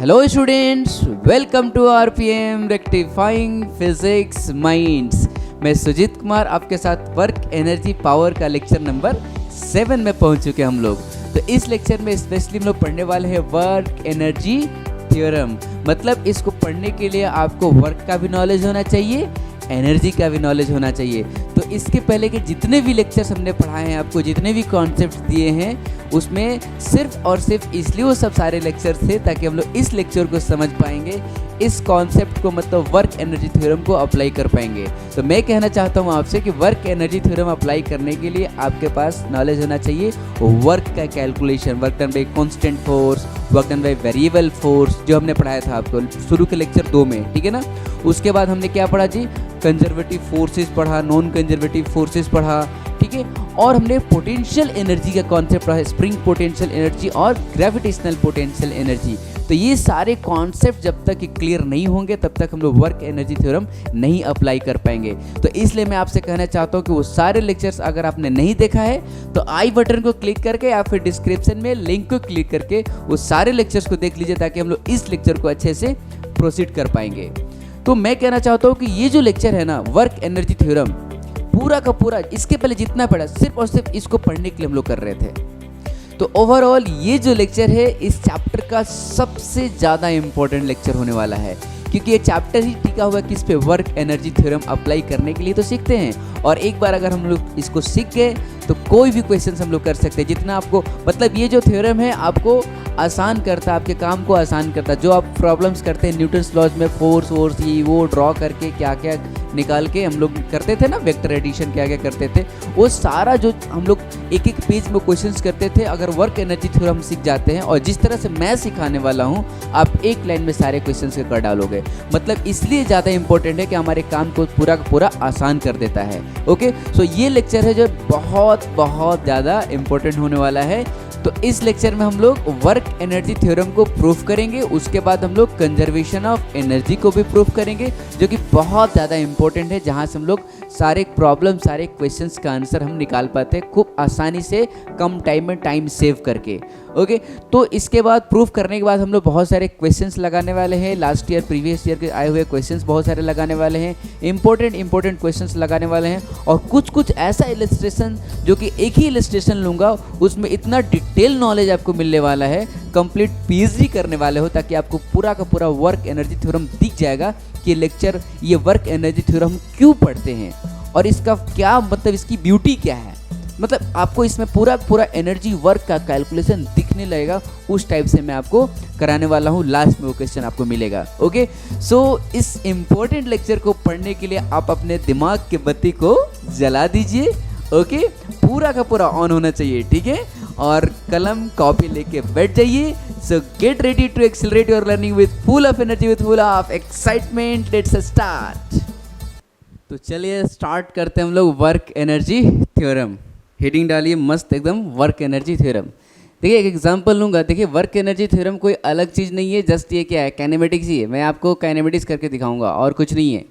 Hello students, welcome to RPM rectifying physics minds. मैं सुजीत कुमार आपके साथ वर्क एनर्जी पावर का लेक्चर नंबर 7 में पहुंच चुके हम लोग। तो इस लेक्चर में स्पेशली हम लोग पढ़ने वाले हैं वर्क एनर्जी थ्योरम। मतलब इसको पढ़ने के लिए आपको वर्क का भी नॉलेज होना चाहिए, एनर्जी का भी नॉलेज होना चाहिए। तो इसके पहले के जितने भी लेक्चर्स हमने पढ़ाए हैं, आपको जितने भी कॉन्सेप्ट्स दिए हैं, उसमें सिर्फ और सिर्फ इसलिए वो सब सारे लेक्चर थे ताकि हम लोग इस लेक्चर को समझ पाएंगे, इस कॉन्सेप्ट को मतलब वर्क एनर्जी थ्योरम को अप्लाई कर पाएंगे। तो मैं कहना चाहता हूँ आपसे कि वर्क एनर्जी थ्योरम अप्लाई करने के लिए आपके पास नॉलेज होना चाहिए वर्क का calculation, work done by constant force, work done by variable force, जो हमने पढ़ाया था आपको शुरू के लेक्चर 2 में, ठीक है ना। उसके बाद हमने क्या पढ़ा जी, कंजर्वेटिव फोर्सेस पढ़ा, नॉन कंजर्वेटिव फोर्सेस पढ़ा, ठीक है। और हमने पोटेंशियल एनर्जी का कॉन्सेप्ट पढ़ा, स्प्रिंग पोटेंशियल एनर्जी और ग्रेविटेशनल पोटेंशियल एनर्जी। तो ये सारे कॉन्सेप्ट जब तक क्लियर नहीं होंगे तब तक हम लोग वर्क एनर्जी थ्योरम नहीं अप्लाई कर पाएंगे। तो इसलिए मैं आपसे कहना चाहता हूँ कि वो सारे लेक्चर्स अगर आपने नहीं देखा है तो आई बटन को क्लिक करके या फिर डिस्क्रिप्शन में लिंक को क्लिक करके वो सारे लेक्चर्स को देख लीजिए ताकि हम लोग इस लेक्चर को अच्छे से प्रोसीड कर पाएंगे। तो मैं कहना चाहता हूँ कि ये जो लेक्चर है ना, वर्क एनर्जी थ्योरम, पूरा का पूरा इसके पहले जितना पढ़ा सिर्फ और सिर्फ इसको पढ़ने के लिए हम लोग कर रहे थे। तो ओवरऑल ये जो लेक्चर है इस चैप्टर का सबसे ज़्यादा इम्पोर्टेंट लेक्चर होने वाला है, क्योंकि ये चैप्टर ही टिका हुआ है किस पे, वर्क एनर्जी थ्योरम अप्लाई करने के लिए तो सीखते हैं। और एक बार अगर हम लोग इसको सीख गए तो कोई भी क्वेश्चन हम लोग कर सकते हैं। जितना आपको मतलब ये जो थ्योरम है आपको आसान करता है, आपके काम को आसान करता है। जो आप प्रॉब्लम्स करते हैं न्यूटन्स लॉज में, फोर्स वोर्स ये वो ड्रॉ करके क्या क्या निकाल के हम लोग करते थे ना, वेक्टर एडिशन क्या क्या करते थे, वो सारा जो हम लोग एक एक पेज में क्वेश्चंस करते थे, अगर वर्क एनर्जी थ्योरम सीख जाते हैं और जिस तरह से मैं सिखाने वाला हूँ आप एक लाइन में सारे क्वेश्चंस कर डालोगे। मतलब इसलिए ज़्यादा इंपॉर्टेंट है कि हमारे काम को पूरा का पूरा आसान कर देता है। ओके, सो ये लेक्चर है जो बहुत बहुत ज़्यादा इंपॉर्टेंट होने वाला है। तो इस लेक्चर में हम लोग वर्क एनर्जी थ्योरम को प्रूफ करेंगे, उसके बाद हम लोग कंजर्वेशन ऑफ एनर्जी को भी प्रूफ करेंगे, जो कि बहुत ज़्यादा इंपॉर्टेंट है, जहाँ से हम लोग सारे प्रॉब्लम सारे क्वेश्चंस का आंसर हम निकाल पाते हैं खूब आसानी से, कम टाइम में, टाइम सेव करके। ओके, तो इसके बाद प्रूफ करने के बाद हम लोग बहुत सारे क्वेश्चंस लगाने वाले हैं, लास्ट ईयर प्रीवियस ईयर के आए हुए क्वेश्चंस बहुत सारे लगाने वाले हैं, इंपॉर्टेंट क्वेश्चंस लगाने वाले हैं। और कुछ ऐसा इलस्ट्रेशन जो कि एक ही इलस्ट्रेशन लूँगा उसमें इतना डिटेल नॉलेज आपको मिलने वाला है, कंप्लीट पीएचडी करने वाले हो, ताकि आपको पूरा का पूरा वर्क एनर्जी थ्योरम दिख जाएगा कि लेक्चर ये वर्क एनर्जी थ्योरम क्यों पढ़ते हैं और इसका क्या मतलब, इसकी ब्यूटी क्या है। मतलब आपको इसमें पूरा एनर्जी वर्क का कैलकुलेशन दिखने लगेगा, उस टाइप से मैं आपको कराने वाला हूँ। लास्ट में वो क्वेश्चन आपको मिलेगा। ओके, सो इस इम्पोर्टेंट लेक्चर को पढ़ने के लिए आप अपने दिमाग के बत्ती को जला दीजिए। ओके, पूरा का पूरा ऑन होना चाहिए, ठीक है, और कलम कॉपी लेके बैठ जाइए। So get ready to accelerate your learning with full of energy, with full of excitement. Let's start. तो चलिए स्टार्ट करते हैं हम लोग वर्क एनर्जी थ्योरम। हेडिंग डालिए मस्त एकदम, वर्क एनर्जी थ्योरम। देखिए एक एग्जांपल लूँगा। देखिए वर्क एनर्जी थ्योरम कोई अलग चीज़ नहीं है, जस्ट ये क्या है, काइनेमेटिक्स ही है। मैं आपको काइनेमेटिक्स करके दिखाऊंगा और कुछ नहीं है।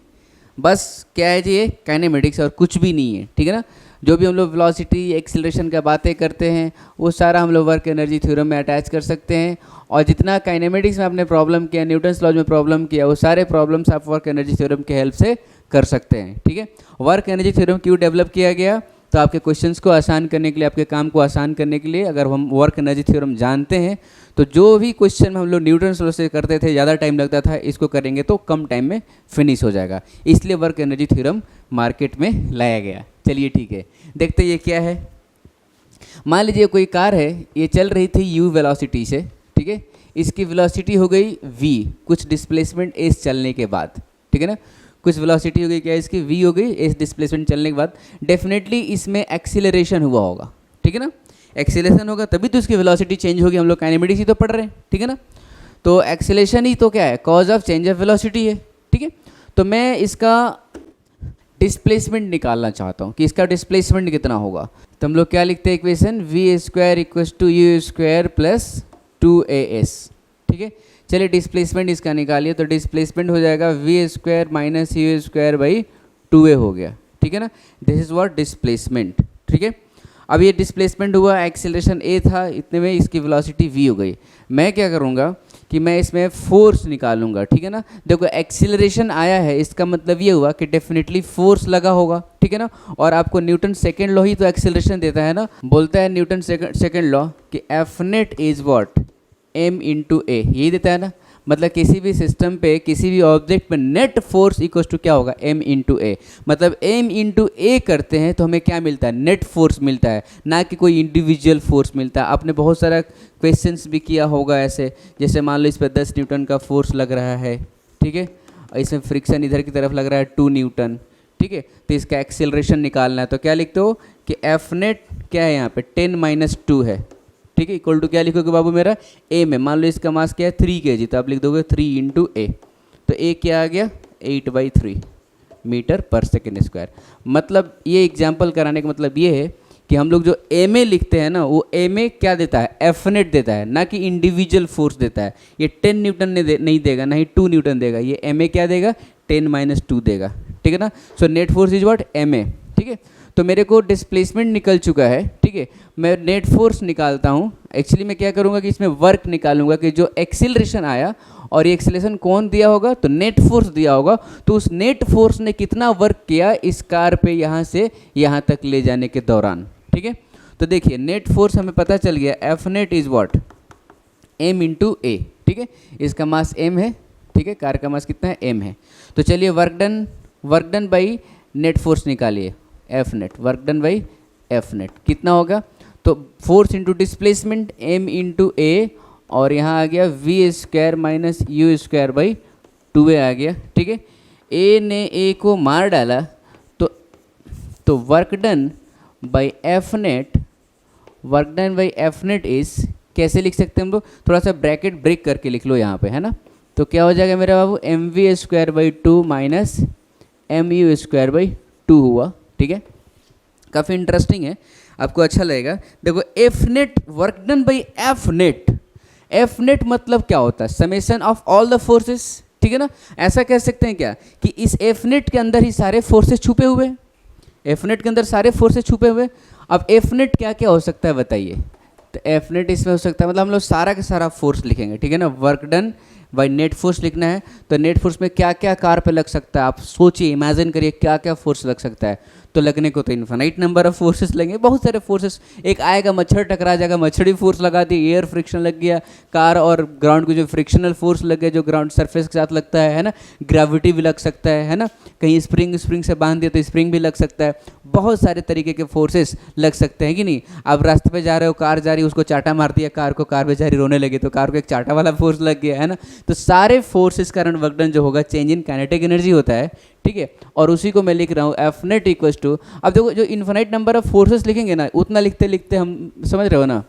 बस क्या है जी, ये काइनेमेटिक्स और कुछ भी नहीं है, ठीक है ना। जो भी हम लोग वेलोसिटी एक्सीलरेशन का बातें करते हैं वो सारा हम लोग वर्क एनर्जी थ्योरम में अटैच कर सकते हैं। और जितना काइनेमेटिक्स में आपने प्रॉब्लम किया, न्यूटन्स लॉज में प्रॉब्लम किया, वो सारे प्रॉब्लम्स आप वर्क एनर्जी थ्योरम के हेल्प से कर सकते हैं, ठीक है। वर्क एनर्जी थ्योरम क्यों डेवलप किया गया, तो आपके क्वेश्चंस को आसान करने के लिए, आपके काम को आसान करने के लिए। अगर हम वर्क एनर्जी थ्योरम जानते हैं तो जो भी क्वेश्चन हम लोग न्यूटन्स लॉ से करते थे ज़्यादा टाइम लगता था, इसको करेंगे तो कम टाइम में फिनिश हो जाएगा। इसलिए वर्क एनर्जी थ्योरम मार्केट में लाया गया। चलिए ठीक है, देखते ये क्या है। मान लीजिए कोई कार है, ये चल रही थी u वेलोसिटी से, ठीक है। इसकी वेलोसिटी हो गई v, कुछ डिस्प्लेसमेंट s चलने के बाद, ठीक है ना। कुछ वेलोसिटी हो गई, क्या इसकी v हो गई s डिस्प्लेसमेंट चलने के बाद। डेफिनेटली इसमें एक्सीलरेशन हुआ होगा, ठीक है ना। एक्सीलरेशन होगा तभी तो इसकी वेलोसिटी चेंज होगी। हम लोग काइनेमेटिक्स ही तो पढ़ रहे हैं, ठीक है ना। तो एक्सीलरेशन ही तो क्या है, cause of change of velocity है, ठीक है। तो मैं इसका डिस्प्लेसमेंट निकालना चाहता हूँ कि इसका डिस्प्लेसमेंट कितना होगा। तो हम लोग क्या लिखते हैं equation, v square equals to u square plus 2as, ठीक है। चलिए डिस्प्लेसमेंट इसका निकालिए, तो डिस्प्लेसमेंट हो जाएगा v square minus u square by 2a हो गया, ठीक है ना। दिस इज व्हाट डिस्प्लेसमेंट, ठीक है। अब ये डिस्प्लेसमेंट हुआ, एक्सेलरेशन a था, इतने में इसकी वेलोसिटी v हो गई। मैं क्या करूँगा कि मैं इसमें फोर्स निकालूंगा, ठीक है ना। देखो एक्सीलरेशन आया है, इसका मतलब ये हुआ कि डेफिनेटली फोर्स लगा होगा, ठीक है ना। और आपको न्यूटन सेकेंड लॉ ही तो एक्सीलरेशन देता है ना। बोलता है न्यूटन सेकेंड लॉ कि F net is what, m into a, यही देता है ना। मतलब किसी भी सिस्टम पे, किसी भी ऑब्जेक्ट पे नेट फोर्स इक्वल्स टू क्या होगा, एम इंटू ए। मतलब एम इंटू ए करते हैं तो हमें क्या मिलता है, नेट फोर्स मिलता है, ना कि कोई इंडिविजुअल फोर्स मिलता है। आपने बहुत सारा क्वेश्चंस भी किया होगा ऐसे, जैसे मान लो इस पर 10 न्यूटन का फोर्स लग रहा है, ठीक है, और इसमें फ्रिक्शन इधर की तरफ लग रहा है 2 न्यूटन, ठीक है। तो इसका एक्सेलरेशन निकालना है तो क्या लिखते हो कि एफ नेट क्या है यहाँ पे 10 माइनस 2 है, ठीक है, इक्वल टू क्या लिखोगे बाबू मेरा, ए में। मान लो इसका मास क्या है 3 kg, तो आप लिख दोगे 3 इंटू ए, तो ए क्या आ गया 8/3 मीटर पर सेकेंड स्क्वायर। मतलब ये एग्जाम्पल कराने का मतलब ये है कि हम लोग जो एम ए लिखते हैं ना, वो एम ए क्या देता है, एफ नेट देता है, ना कि इंडिविजुअल फोर्स देता है। ये 10 न्यूटन नहीं देगा, ना ही 2 न्यूटन देगा, ये एम ए क्या देगा 10 माइनस 2 देगा, ठीक है ना। So net force is what, M A, ठीक है। तो मेरे को डिस्प्लेसमेंट निकल चुका है, ठीक है। मैं नेट फोर्स निकालता हूँ। एक्चुअली मैं क्या करूँगा कि इसमें वर्क निकालूंगा कि जो एक्सीलरेशन आया और ये एक्सीलरेशन कौन दिया होगा, तो नेट फोर्स दिया होगा। तो उस नेट फोर्स ने कितना वर्क किया इस कार पे यहाँ से यहाँ तक ले जाने के दौरान, ठीक है। तो देखिए नेट फोर्स हमें पता चल गया, F net is what, m into a, ठीक है। इसका मास एम है, ठीक है, कार का मास कितना है, एम है। तो चलिए work done by net force निकालिए, F net, work done by F net कितना होगा, तो force into displacement m into a, और यहाँ आ गया v square minus u square by 2a आ गया, ठीक है। ए ने ए को मार डाला, तो work done by F net, work done by F net is, कैसे लिख सकते हैं हम लोग, थोड़ा सा ब्रैकेट ब्रेक करके लिख लो यहाँ पे, है ना। तो क्या हो जाएगा मेरा बाबू, m we square by 2 minus m u square by 2 हुआ, ठीक है। काफ़ी इंटरेस्टिंग है, आपको अच्छा लगेगा। देखो F net work done by F net, F net मतलब क्या होता है, summation of all the forces, ठीक है ना। ऐसा कह सकते हैं क्या कि इस एफ नेट के अंदर ही सारे फोर्सेस छुपे हुए, एफ नेट के अंदर सारे फोर्सेस छुपे हुए। अब एफ नेट क्या क्या हो सकता है बताइए, तो एफ नेट इसमें हो सकता है, मतलब हम लोग सारा का सारा फोर्स लिखेंगे, ठीक है ना। Work done by net force लिखना है, तो नेट फोर्स में क्या क्या कार पे लग सकता है, आप सोचिए, इमेजिन करिए क्या क्या फोर्स लग सकता है। तो लगने को तो इन्फिनाइट नंबर ऑफ फोर्सेस लगेंगे, बहुत सारे फोर्सेस। एक आएगा मच्छर टकरा जाएगा, मच्छरी फोर्स लगा दी, एयर फ्रिक्शन लग गया, कार और ग्राउंड को जो फ्रिक्शनल फोर्स लग गया जो ग्राउंड सरफेस के साथ लगता है ना, ग्रेविटी भी लग सकता है ना, कहीं स्प्रिंग से बांध दिया तो स्प्रिंग भी लग सकता है, बहुत सारे तरीके के फोर्सेस लग सकते हैं कि नहीं। आप रास्ते पे जा रहे हो, कार जा रही है, उसको चाटा मार दिया कार को, कार बेचारी रोने लगी, तो कार को एक चाटा वाला फोर्स लग गया, है ना। तो सारे फोर्सेस कारण वर्क डन जो होगा चेंज इन काइनेटिक एनर्जी होता है, ठीक है। और उसी को मैं लिख रहा हूँ एफ नेट इक्वल्स टू, अब देखो जो इन्फिनाइट नंबर ऑफ फोर्सेस लिखेंगे ना, उतना लिखते लिखते हम समझ रहे हो ना,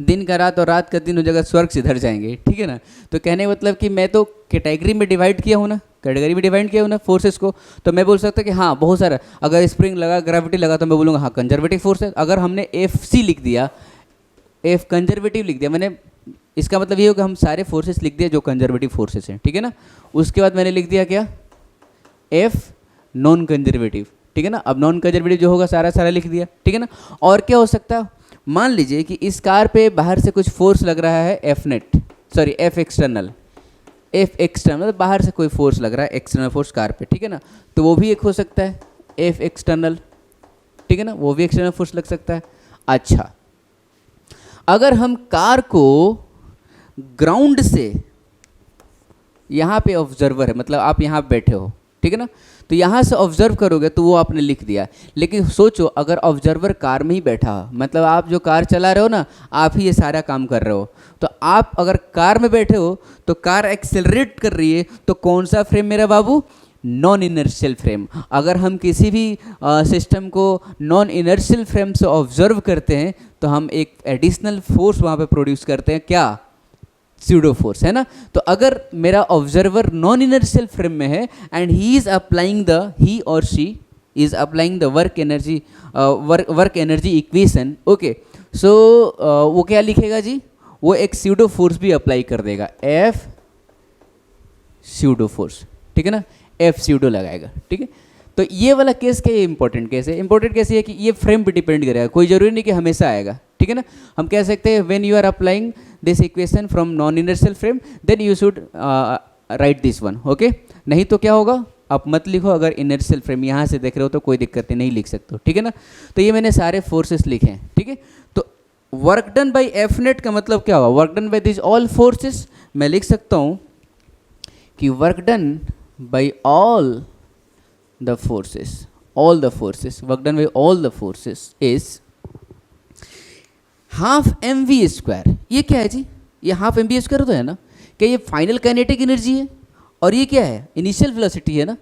दिन का रात और रात का दिन हो जाएगा, स्वर्ग सिधर जाएंगे, ठीक है ना। तो कहने का मतलब कि मैं तो कैटेगरी में डिवाइड किया हूँ ना, कैटेगरी में डिवाइड किया हूँ ना फोर्सेस को, तो मैं बोल सकता कि हाँ बहुत सारा, अगर स्प्रिंग लगा, ग्रेविटी लगा, तो मैं बोलूँगा हाँ कंजर्वेटिव फोर्स है। अगर हमने एफ सी लिख दिया, एफ कंजर्वेटिव लिख दिया मैंने, इसका मतलब ये हो कि हम सारे फोर्सेस लिख दिए जो कंजर्वेटिव फोर्सेस हैं, ठीक है ना। उसके बाद मैंने लिख दिया क्या, एफ नॉन कंजर्वेटिव, ठीक है ना। अब नॉन कंजर्वेटिव जो होगा सारा सारा लिख दिया, ठीक है ना। और क्या हो सकता है, मान लीजिए कि इस कार पे बाहर से कुछ फोर्स लग रहा है, F net, sorry F external, F external मतलब बाहर से कोई फोर्स लग रहा है, एक्सटर्नल फोर्स कार पे, ठीक है ना। तो वो भी एक हो सकता है एफ एक्सटर्नल, ठीक है ना, वो भी एक्सटर्नल फोर्स लग सकता है। अच्छा, अगर हम कार को ग्राउंड से, यहाँ पे ऑब्जर्वर है, मतलब आप यहाँ बैठे हो, ठीक है ना, तो यहाँ से ऑब्जर्व करोगे तो वो आपने लिख दिया। लेकिन सोचो अगर ऑब्जर्वर कार में ही बैठा हो, मतलब आप जो कार चला रहे हो ना, आप ही ये सारा काम कर रहे हो, तो आप अगर कार में बैठे हो तो कार एक्सेलरेट कर रही है, तो कौन सा फ्रेम मेरा बाबू, नॉन इनर्शियल फ्रेम। अगर हम किसी भी सिस्टम को नॉन इनर्शियल फ्रेम से ऑब्जर्व करते हैं तो हम एक एडिशनल फोर्स वहाँ पे प्रोड्यूस करते हैं, क्या, स्यूडो फोर्स, है ना। तो अगर मेरा ऑब्जर्वर नॉन इनर्शियल फ्रेम में है and he is applying the, he और she is applying the work energy equation, okay, so वो क्या लिखेगा जी, वो एक स्यूडो फोर्स भी अप्लाई कर देगा, एफ स्यूडो फोर्स, ठीक है ना, एफ स्यूडो लगाएगा, ठीक है। तो ये वाला केस क्या है, इंपॉर्टेंट केस है। इंपॉर्टेंट केस ये है कि ये फ्रेम पे डिपेंड करेगा, कोई जरूरी नहीं कि हमेशा आएगा, ठीक है। ठीक है ना। हम कह सकते हैं when you are applying this equation from non inertial frame then you should write this one, okay. नहीं तो क्या होगा, आप मत लिखो, अगर इनर्शियल फ्रेम यहाँ से देख रहे हो तो कोई दिक्कत नहीं लिख सकते हो, ठीक है ना। तो ये मैंने सारे फोर्सेस लिखे हैं, ठीक है। तो work done by F net का मतलब क्या हुआ, work done by this all forces. मैं लिख सकता हूँ कि work done by all the forces, all the forces, work done by all the forces is half M we square. ये क्या है जी, ये हाफ एम वी स्क्वायर तो है ना, क्या ये फाइनल काइनेटिक एनर्जी है और ये क्या है, इनिशियल वेलोसिटी है ना।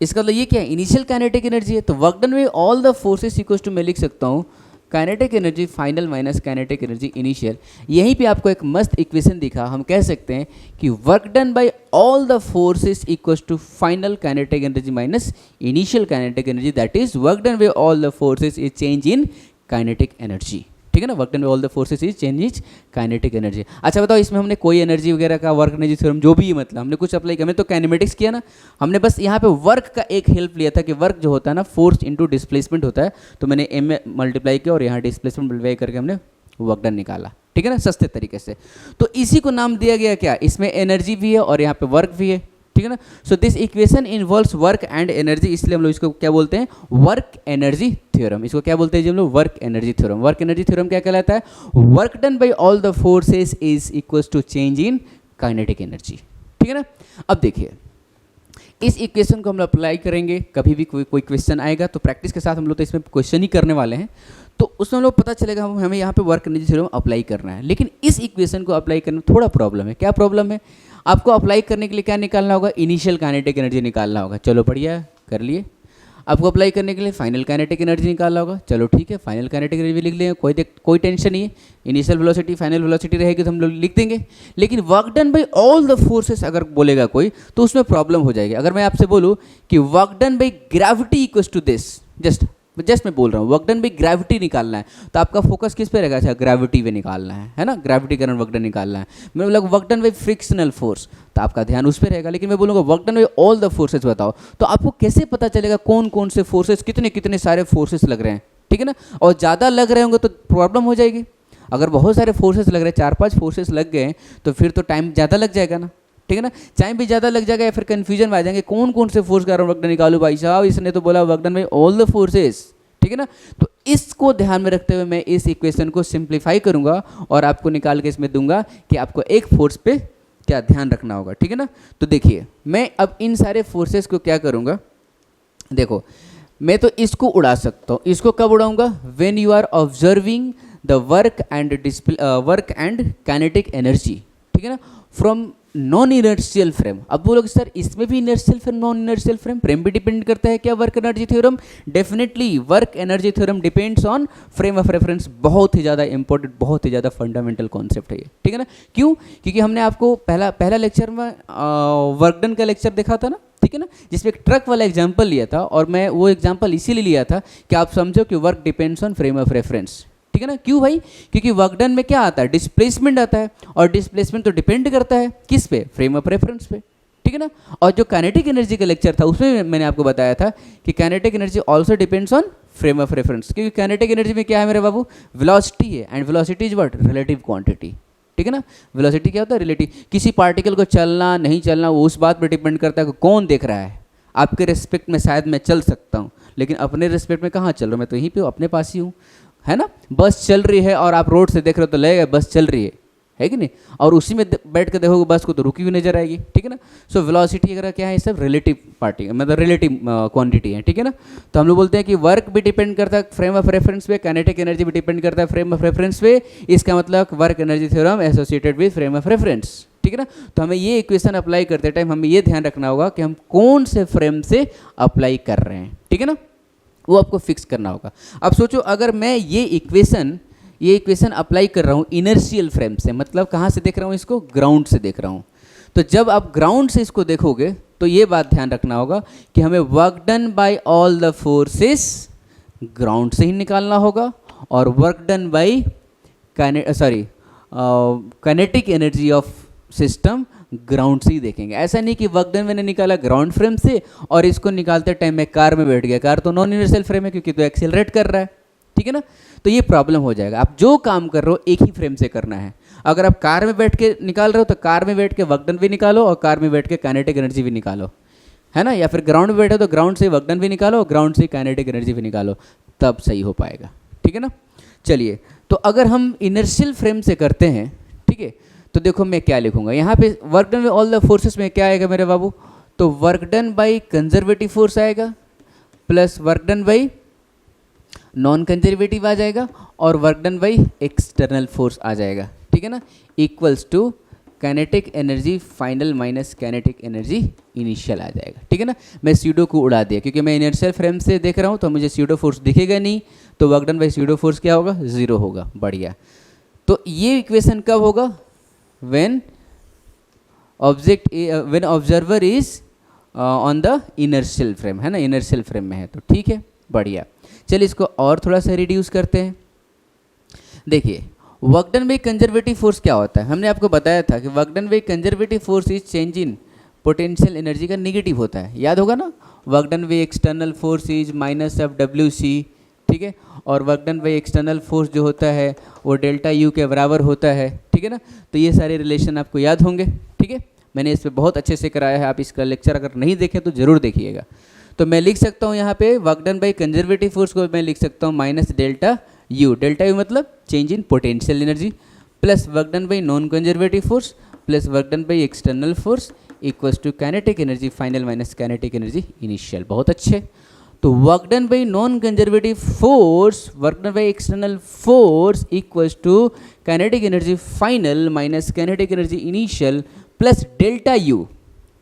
इसका मतलब ये क्या है, इनिशियल काइनेटिक एनर्जी है। तो work done by all the forces equals to, मैं लिख सकता हूँ kinetic energy final minus kinetic energy initial. यहीं पे आपको एक मस्त इक्वेशन दिखा, हम कह सकते हैं कि work done by all the forces equals to final kinetic energy minus initial kinetic energy, that is work done by all the forces is change in kinetic energy, ठीक है ना। Work done by all the forces is change is kinetic energy. अच्छा बताओ, इसमें हमने कोई energy वगैरह का वर्क एनर्जी थ्योरम जो भी है, मतलब हमने कुछ अप्लाई किया, हमने तो काइनेमेटिक्स किया ना, हमने बस यहाँ पे वर्क का एक हेल्प लिया था कि वर्क जो होता है ना फोर्स इनटू डिस्प्लेसमेंट होता है, तो मैंने एम में मल्टीप्लाई किया और यहाँ डिस्प्लेसमेंट मल्टीप्लाई करके हमने वर्क डन निकाला, ठीक है ना, सस्ते तरीके से। तो इसी को नाम दिया गया क्या, इसमें एनर्जी भी है और यहाँ पे वर्क भी है, ठीक है ना। So this equation involves work and energy, इसलिए हम लोग इसको क्या बोलते हैं, वर्क एनर्जी थ्योरम। इसको क्या बोलते हैं जी हम लोग, work energy theorem. Work energy theorem क्या कहलाता है, work done by all the forces is equals to change in kinetic energy, ठीक है ना। अब देखिए इस इक्वेशन को हम लोग अप्लाई करेंगे, कभी भी कोई क्वेश्चन आएगा तो प्रैक्टिस के साथ हम लोग तो इसमें क्वेश्चन ही करने वाले हैं, तो उसमें हम लोग पता चलेगा हमें यहाँ पे वर्क एनर्जी थ्योरम अप्लाई करना है। लेकिन इस इक्वेशन को अप्लाई करने में थोड़ा प्रॉब्लम है। क्या प्रॉब्लम है, आपको अप्लाई करने के लिए क्या निकालना होगा, इनिशियल काइनेटिक एनर्जी निकालना होगा। चलो बढ़िया कर लिए। आपको अप्लाई करने के लिए फाइनल काइनेटिक एनर्जी निकालना होगा। चलो ठीक है, फाइनल काइनेटिक एनर्जी लिख लेंगे, कोई टेंशन नहीं है। इनिशियल वेलोसिटी फाइनल वेलोसिटी रहेगी तो हम लोग लिख देंगे। लेकिन work done by all the forces अगर बोलेगा कोई तो उसमें प्रॉब्लम हो जाएगी। अगर मैं आपसे बोलूँ कि work done by gravity equals to this, just मैं बोल रहा हूँ वर्क डन बाय ग्रेविटी निकालना है, तो आपका फोकस किस पे रहेगा, अच्छा ग्रेविटी पे निकालना है ना, ग्रेविटी कारण वर्क डन निकालना है। मैं बोला work done bye frictional force, तो आपका ध्यान उस पर रहेगा। लेकिन मैं बोलूँगा work done by all the forces बताओ, तो आपको कैसे पता चलेगा कौन कौन से फोर्सेस, कितने कितने सारे फोर्सेस लग रहे हैं, ठीक है ना। और ज़्यादा लग रहे होंगे तो प्रॉब्लम हो जाएगी। अगर बहुत सारे फोर्सेस लग रहे हैं, 4-5 फोर्सेस लग गए तो फिर तो टाइम ज़्यादा लग जाएगा ना, ठीक है ना। टाइम भी ज़्यादा लग जाएगा या फिर कन्फ्यूजन में आ जाएंगे कौन कौन से फोर्स का वर्क डन निकालूं भाई साहब, इसने तो बोला work done by all the forces, ठीक है ना। तो इसको ध्यान में रखते हुए मैं इस इक्वेशन को सिंप्लीफाई करूंगा और आपको निकाल के इसमें दूंगा कि आपको एक फोर्स पे क्या ध्यान रखना होगा, ठीक है ना। तो देखिए मैं अब इन सारे फोर्सेस को क्या करूंगा, देखो मैं तो इसको उड़ा सकता हूँ। इसको कब उड़ाऊंगा, when you are observing the work and kinetic energy, ठीक है ना, फ्रॉम नॉन इनर्शियल फ्रेम। अब बोलोगे सर इसमें भी inertial frame non inertial frame भी डिपेंड करता है क्या work energy theorem, definitely work energy theorem depends on frame of reference. बहुत ही ज़्यादा इंपॉर्टेंट, बहुत ही ज़्यादा फंडामेंटल कॉन्सेप्ट है ये, ठीक है ना। क्यों, क्योंकि हमने आपको पहला लेक्चर में वर्क डन का लेक्चर देखा था ना, ठीक है ना, जिसमें एक ट्रक वाला एग्जाम्पल लिया था और मैं वो एग्जाम्पल इसीलिए लिया था कि आप समझो कि work depends on frame of reference, ठीक है ना। क्यों भाई, क्योंकि वर्क डन में क्या आता है, डिस्प्लेसमेंट आता है और डिस्प्लेसमेंट तो डिपेंड करता है किस पे, फ्रेम ऑफ रेफरेंस पे, ठीक है ना। और जो काइनेटिक एनर्जी का लेक्चर था उसमें मैंने आपको बताया था कि kinetic energy also depends on frame of reference, क्योंकि काइनेटिक एनर्जी में क्या है मेरे बाबू, वेलोसिटी है, and velocity is what, relative quantity, ठीक है ना। वेलोसिटी क्या होता है, रिलेटिव। किसी पार्टिकल को चलना नहीं चलना वो उस बात पर डिपेंड करता है कि कौन देख रहा है। आपके रिस्पेक्ट में शायद मैं चल सकता हूँ, लेकिन अपने रिस्पेक्ट में कहाँ चल रहा हूँ, मैं तो यहीं पे अपने पास ही हूँ, है ना। बस चल रही है और आप रोड से देख रहे हो तो लगेगा बस चल रही है कि नहीं, और उसी में बैठ के देखोगे बस को तो रुकी हुई नजर आएगी, ठीक है ना। सो वेलोसिटी अगर क्या है, सब रिलेटिव पार्टी मतलब रिलेटिव क्वांटिटी है, ठीक है ना। तो हम लोग बोलते हैं कि वर्क भी डिपेंड करता है फ्रेम ऑफ रेफरेंस पे, काइनेटिक एनर्जी भी डिपेंड करता है फ्रेम ऑफ रेफरेंस पे। इसका मतलब work energy theorem associated with frame of reference, ठीक है ना। तो हमें ये इक्वेशन अप्लाई करते टाइम हमें ये ध्यान रखना होगा कि हम कौन से फ्रेम से अप्लाई कर रहे हैं, ठीक है ना, वो आपको फिक्स करना होगा। अब सोचो अगर मैं ये इक्वेशन अप्लाई कर रहा हूँ इनर्शियल फ्रेम से, मतलब कहाँ से देख रहा हूँ इसको, ग्राउंड से देख रहा हूँ। तो जब आप ग्राउंड से इसको देखोगे तो ये बात ध्यान रखना होगा कि हमें work done by all the forces ground से ही निकालना होगा और work done bye kinetic energy of system ground से ही देखेंगे। ऐसा नहीं कि वर्क डन मैंने निकाला ग्राउंड फ्रेम से और इसको निकालते टाइम मैं कार में बैठ गया, कार तो नॉन इनर्शियल फ्रेम है क्योंकि तो एक्सेलरेट कर रहा है, ठीक है ना। तो ये प्रॉब्लम हो जाएगा। आप जो काम कर रहे हो एक ही फ्रेम से करना है। अगर आप कार में बैठ के निकाल रहे हो तो कार में बैठ के वर्क डन भी निकालो और कार में बैठ के काइनेटिक एनर्जी भी निकालो, है ना। या फिर ग्राउंड में बैठे तो ग्राउंड से वर्क डन भी निकालो और ग्राउंड से काइनेटिक एनर्जी भी निकालो, तब सही हो पाएगा, ठीक है ना। चलिए, तो अगर हम इनर्शियल फ्रेम से करते हैं, ठीक है, तो देखो मैं क्या लिखूंगा यहाँ पे, वर्क डन में ऑल द फोर्सेस में क्या आएगा मेरे बाबू, तो work done by conservative force आएगा plus work done by non conservative आ जाएगा और work done by external force आ जाएगा, ठीक है ना, equals to kinetic energy final minus kinetic energy initial आ जाएगा, ठीक है ना। मैं स्यूडो को उड़ा दिया क्योंकि मैं इनर्शियल फ्रेम से देख रहा हूँ तो मुझे स्यूडो फोर्स दिखेगा नहीं, तो work done by pseudo force क्या होगा, 0 होगा। बढ़िया। तो ये इक्वेशन कब होगा, when observer is on the inertial frame, है ना, इनर्शियल फ्रेम में है तो ठीक है, बढ़िया। चलिए इसको और थोड़ा सा रिड्यूस करते हैं। देखिए work done by conservative force क्या होता है, हमने आपको बताया था कि work done by conservative force is change in potential energy का निगेटिव होता है, याद होगा ना। Work done by external force is minus of WC, ठीक है, और work done by external force जो होता है वो डेल्टा U के बराबर होता है, ठीक है ना। तो ये सारे रिलेशन आपको याद होंगे, ठीक है, मैंने इस पर बहुत अच्छे से कराया है। आप इसका लेक्चर अगर नहीं देखें तो ज़रूर देखिएगा। तो मैं लिख सकता हूँ यहाँ पे work done by conservative force को मैं लिख सकता हूँ minus delta U, delta U मतलब change in potential energy, plus work done by non conservative force plus work done by external force equals to kinetic energy final minus kinetic energy initial. बहुत अच्छे। तो work done by non conservative force, work done by external force equals to kinetic energy final minus kinetic energy initial plus delta U,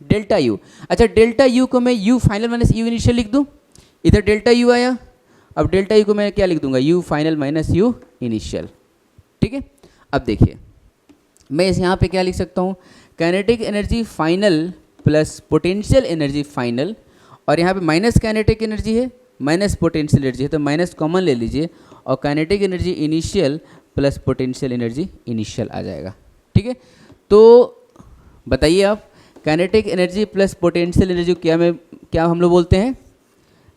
delta U। अच्छा, delta U को मैं U final minus U initial लिख दूँ, इधर delta U आया, अब delta U को मैं क्या लिख दूंगा, U final minus U initial, ठीक है। अब देखिए मैं इस यहाँ पे क्या लिख सकता हूँ, kinetic energy final plus potential energy final, और यहाँ पे माइनस काइनेटिक एनर्जी है माइनस पोटेंशियल एनर्जी है तो माइनस कॉमन ले लीजिए, और kinetic energy initial plus potential energy initial आ जाएगा, ठीक है। तो बताइए आप, kinetic energy plus potential energy क्या हम लोग बोलते हैं,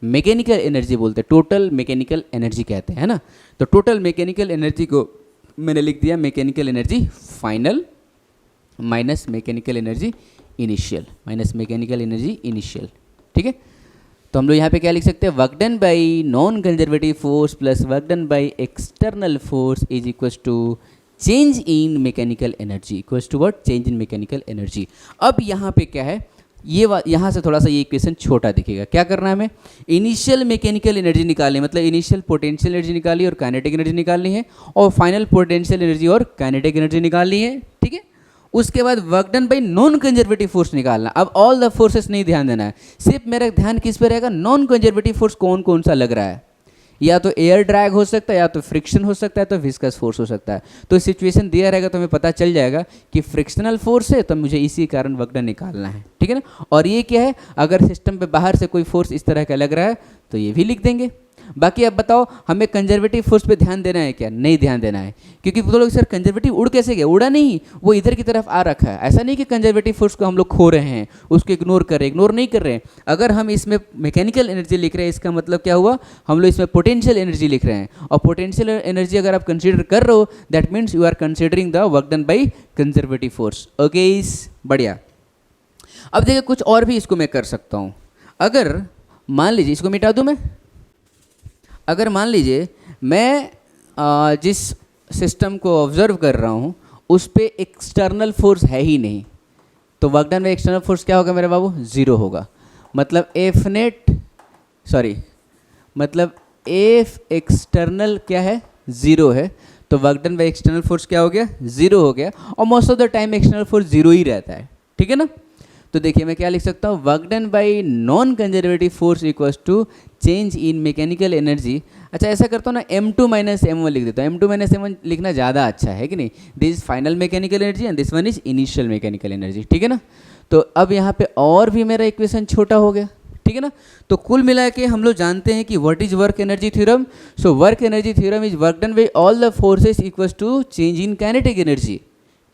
मैकेनिकल एनर्जी बोलते हैं, टोटल मैकेनिकल एनर्जी कहते हैं, है ना। तो टोटल मैकेनिकल एनर्जी को मैंने लिख दिया mechanical energy final minus mechanical energy initial, minus mechanical energy initial, ठीक है। तो हम लोग यहाँ पे क्या लिख सकते हैं, work done by non conservative force plus work done by external force is equals to change in mechanical energy, equals to what, change in mechanical energy. अब यहाँ पे क्या है, ये यहाँ से थोड़ा सा ये इक्वेशन छोटा दिखेगा। क्या करना है हमें, इनिशियल मैकेनिकल एनर्जी निकालनी, मतलब इनिशियल पोटेंशियल एनर्जी निकालनी और काइनेटिक एनर्जी निकालनी है, और फाइनल पोटेंशियल एनर्जी और काइनेटिक एनर्जी निकालनी है, ठीक है। उसके बाद work done by non conservative force निकालना। अब ऑल द फोर्सेस नहीं ध्यान देना है, सिर्फ मेरा ध्यान किस पे रहेगा, नॉन कंजर्वेटिव फोर्स कौन कौन सा लग रहा है, या तो एयर ड्रैग हो सकता है, या तो फ्रिक्शन हो सकता है, तो विस्कस फोर्स हो सकता है। तो सिचुएशन दिया रहेगा तो हमें पता चल जाएगा कि फ्रिक्शनल फोर्स है तो मुझे इसी कारण वर्क डन निकालना है, ठीक है ना। और ये क्या है, अगर सिस्टम पे बाहर से कोई फोर्स इस तरह का लग रहा है तो ये भी लिख देंगे। बाकी अब बताओ हमें कंजर्वेटिव फोर्स पे ध्यान देना है क्या, नहीं ध्यान देना है, क्योंकि वो लोग सर कंजर्वेटिव उड़ कैसे गया, उड़ा नहीं, वो इधर की तरफ आ रखा है। ऐसा नहीं कि कंजर्वेटिव फोर्स को हम लोग खो रहे हैं, उसको इग्नोर नहीं कर रहे हैं। अगर हम इसमें मैकेनिकल एनर्जी लिख रहे हैं इसका मतलब क्या हुआ, हम लोग इसमें पोटेंशियल एनर्जी लिख रहे हैं, और पोटेंशियल एनर्जी अगर आप कंसिडर कर रहे हो that means you are considering the work done by conservative force. Okay, बढ़िया। अब देखिए कुछ और भी इसको मैं कर सकता हूँ। अगर मान लीजिए, इसको मिटा दूँ मैं, अगर मान लीजिए मैं जिस सिस्टम को ऑब्जर्व कर रहा हूँ उस पर एक्सटर्नल फोर्स है ही नहीं, तो work done by external force क्या होगा मेरे बाबू, 0 होगा। मतलब एफ एक्सटर्नल क्या है, 0 है, तो work done by external force क्या हो गया, 0 हो गया, और most of the time external force 0 ही रहता है, ठीक है ना। तो देखिए मैं क्या लिख सकता हूँ, work done by non conservative force equals to change in mechanical energy. अच्छा ऐसा करता हूँ ना, m2 माइनस m1 लिख देता हूँ, m2 माइनस m1 लिखना ज़्यादा अच्छा है कि नहीं, this is final mechanical energy and this one is initial mechanical energy, ठीक है ना। तो अब यहाँ पे और भी मेरा इक्वेशन छोटा हो गया, ठीक है ना। तो कुल मिला के हम लोग जानते हैं कि what is work energy theorem, so work energy theorem is work done by all the forces equals to change in kinetic energy,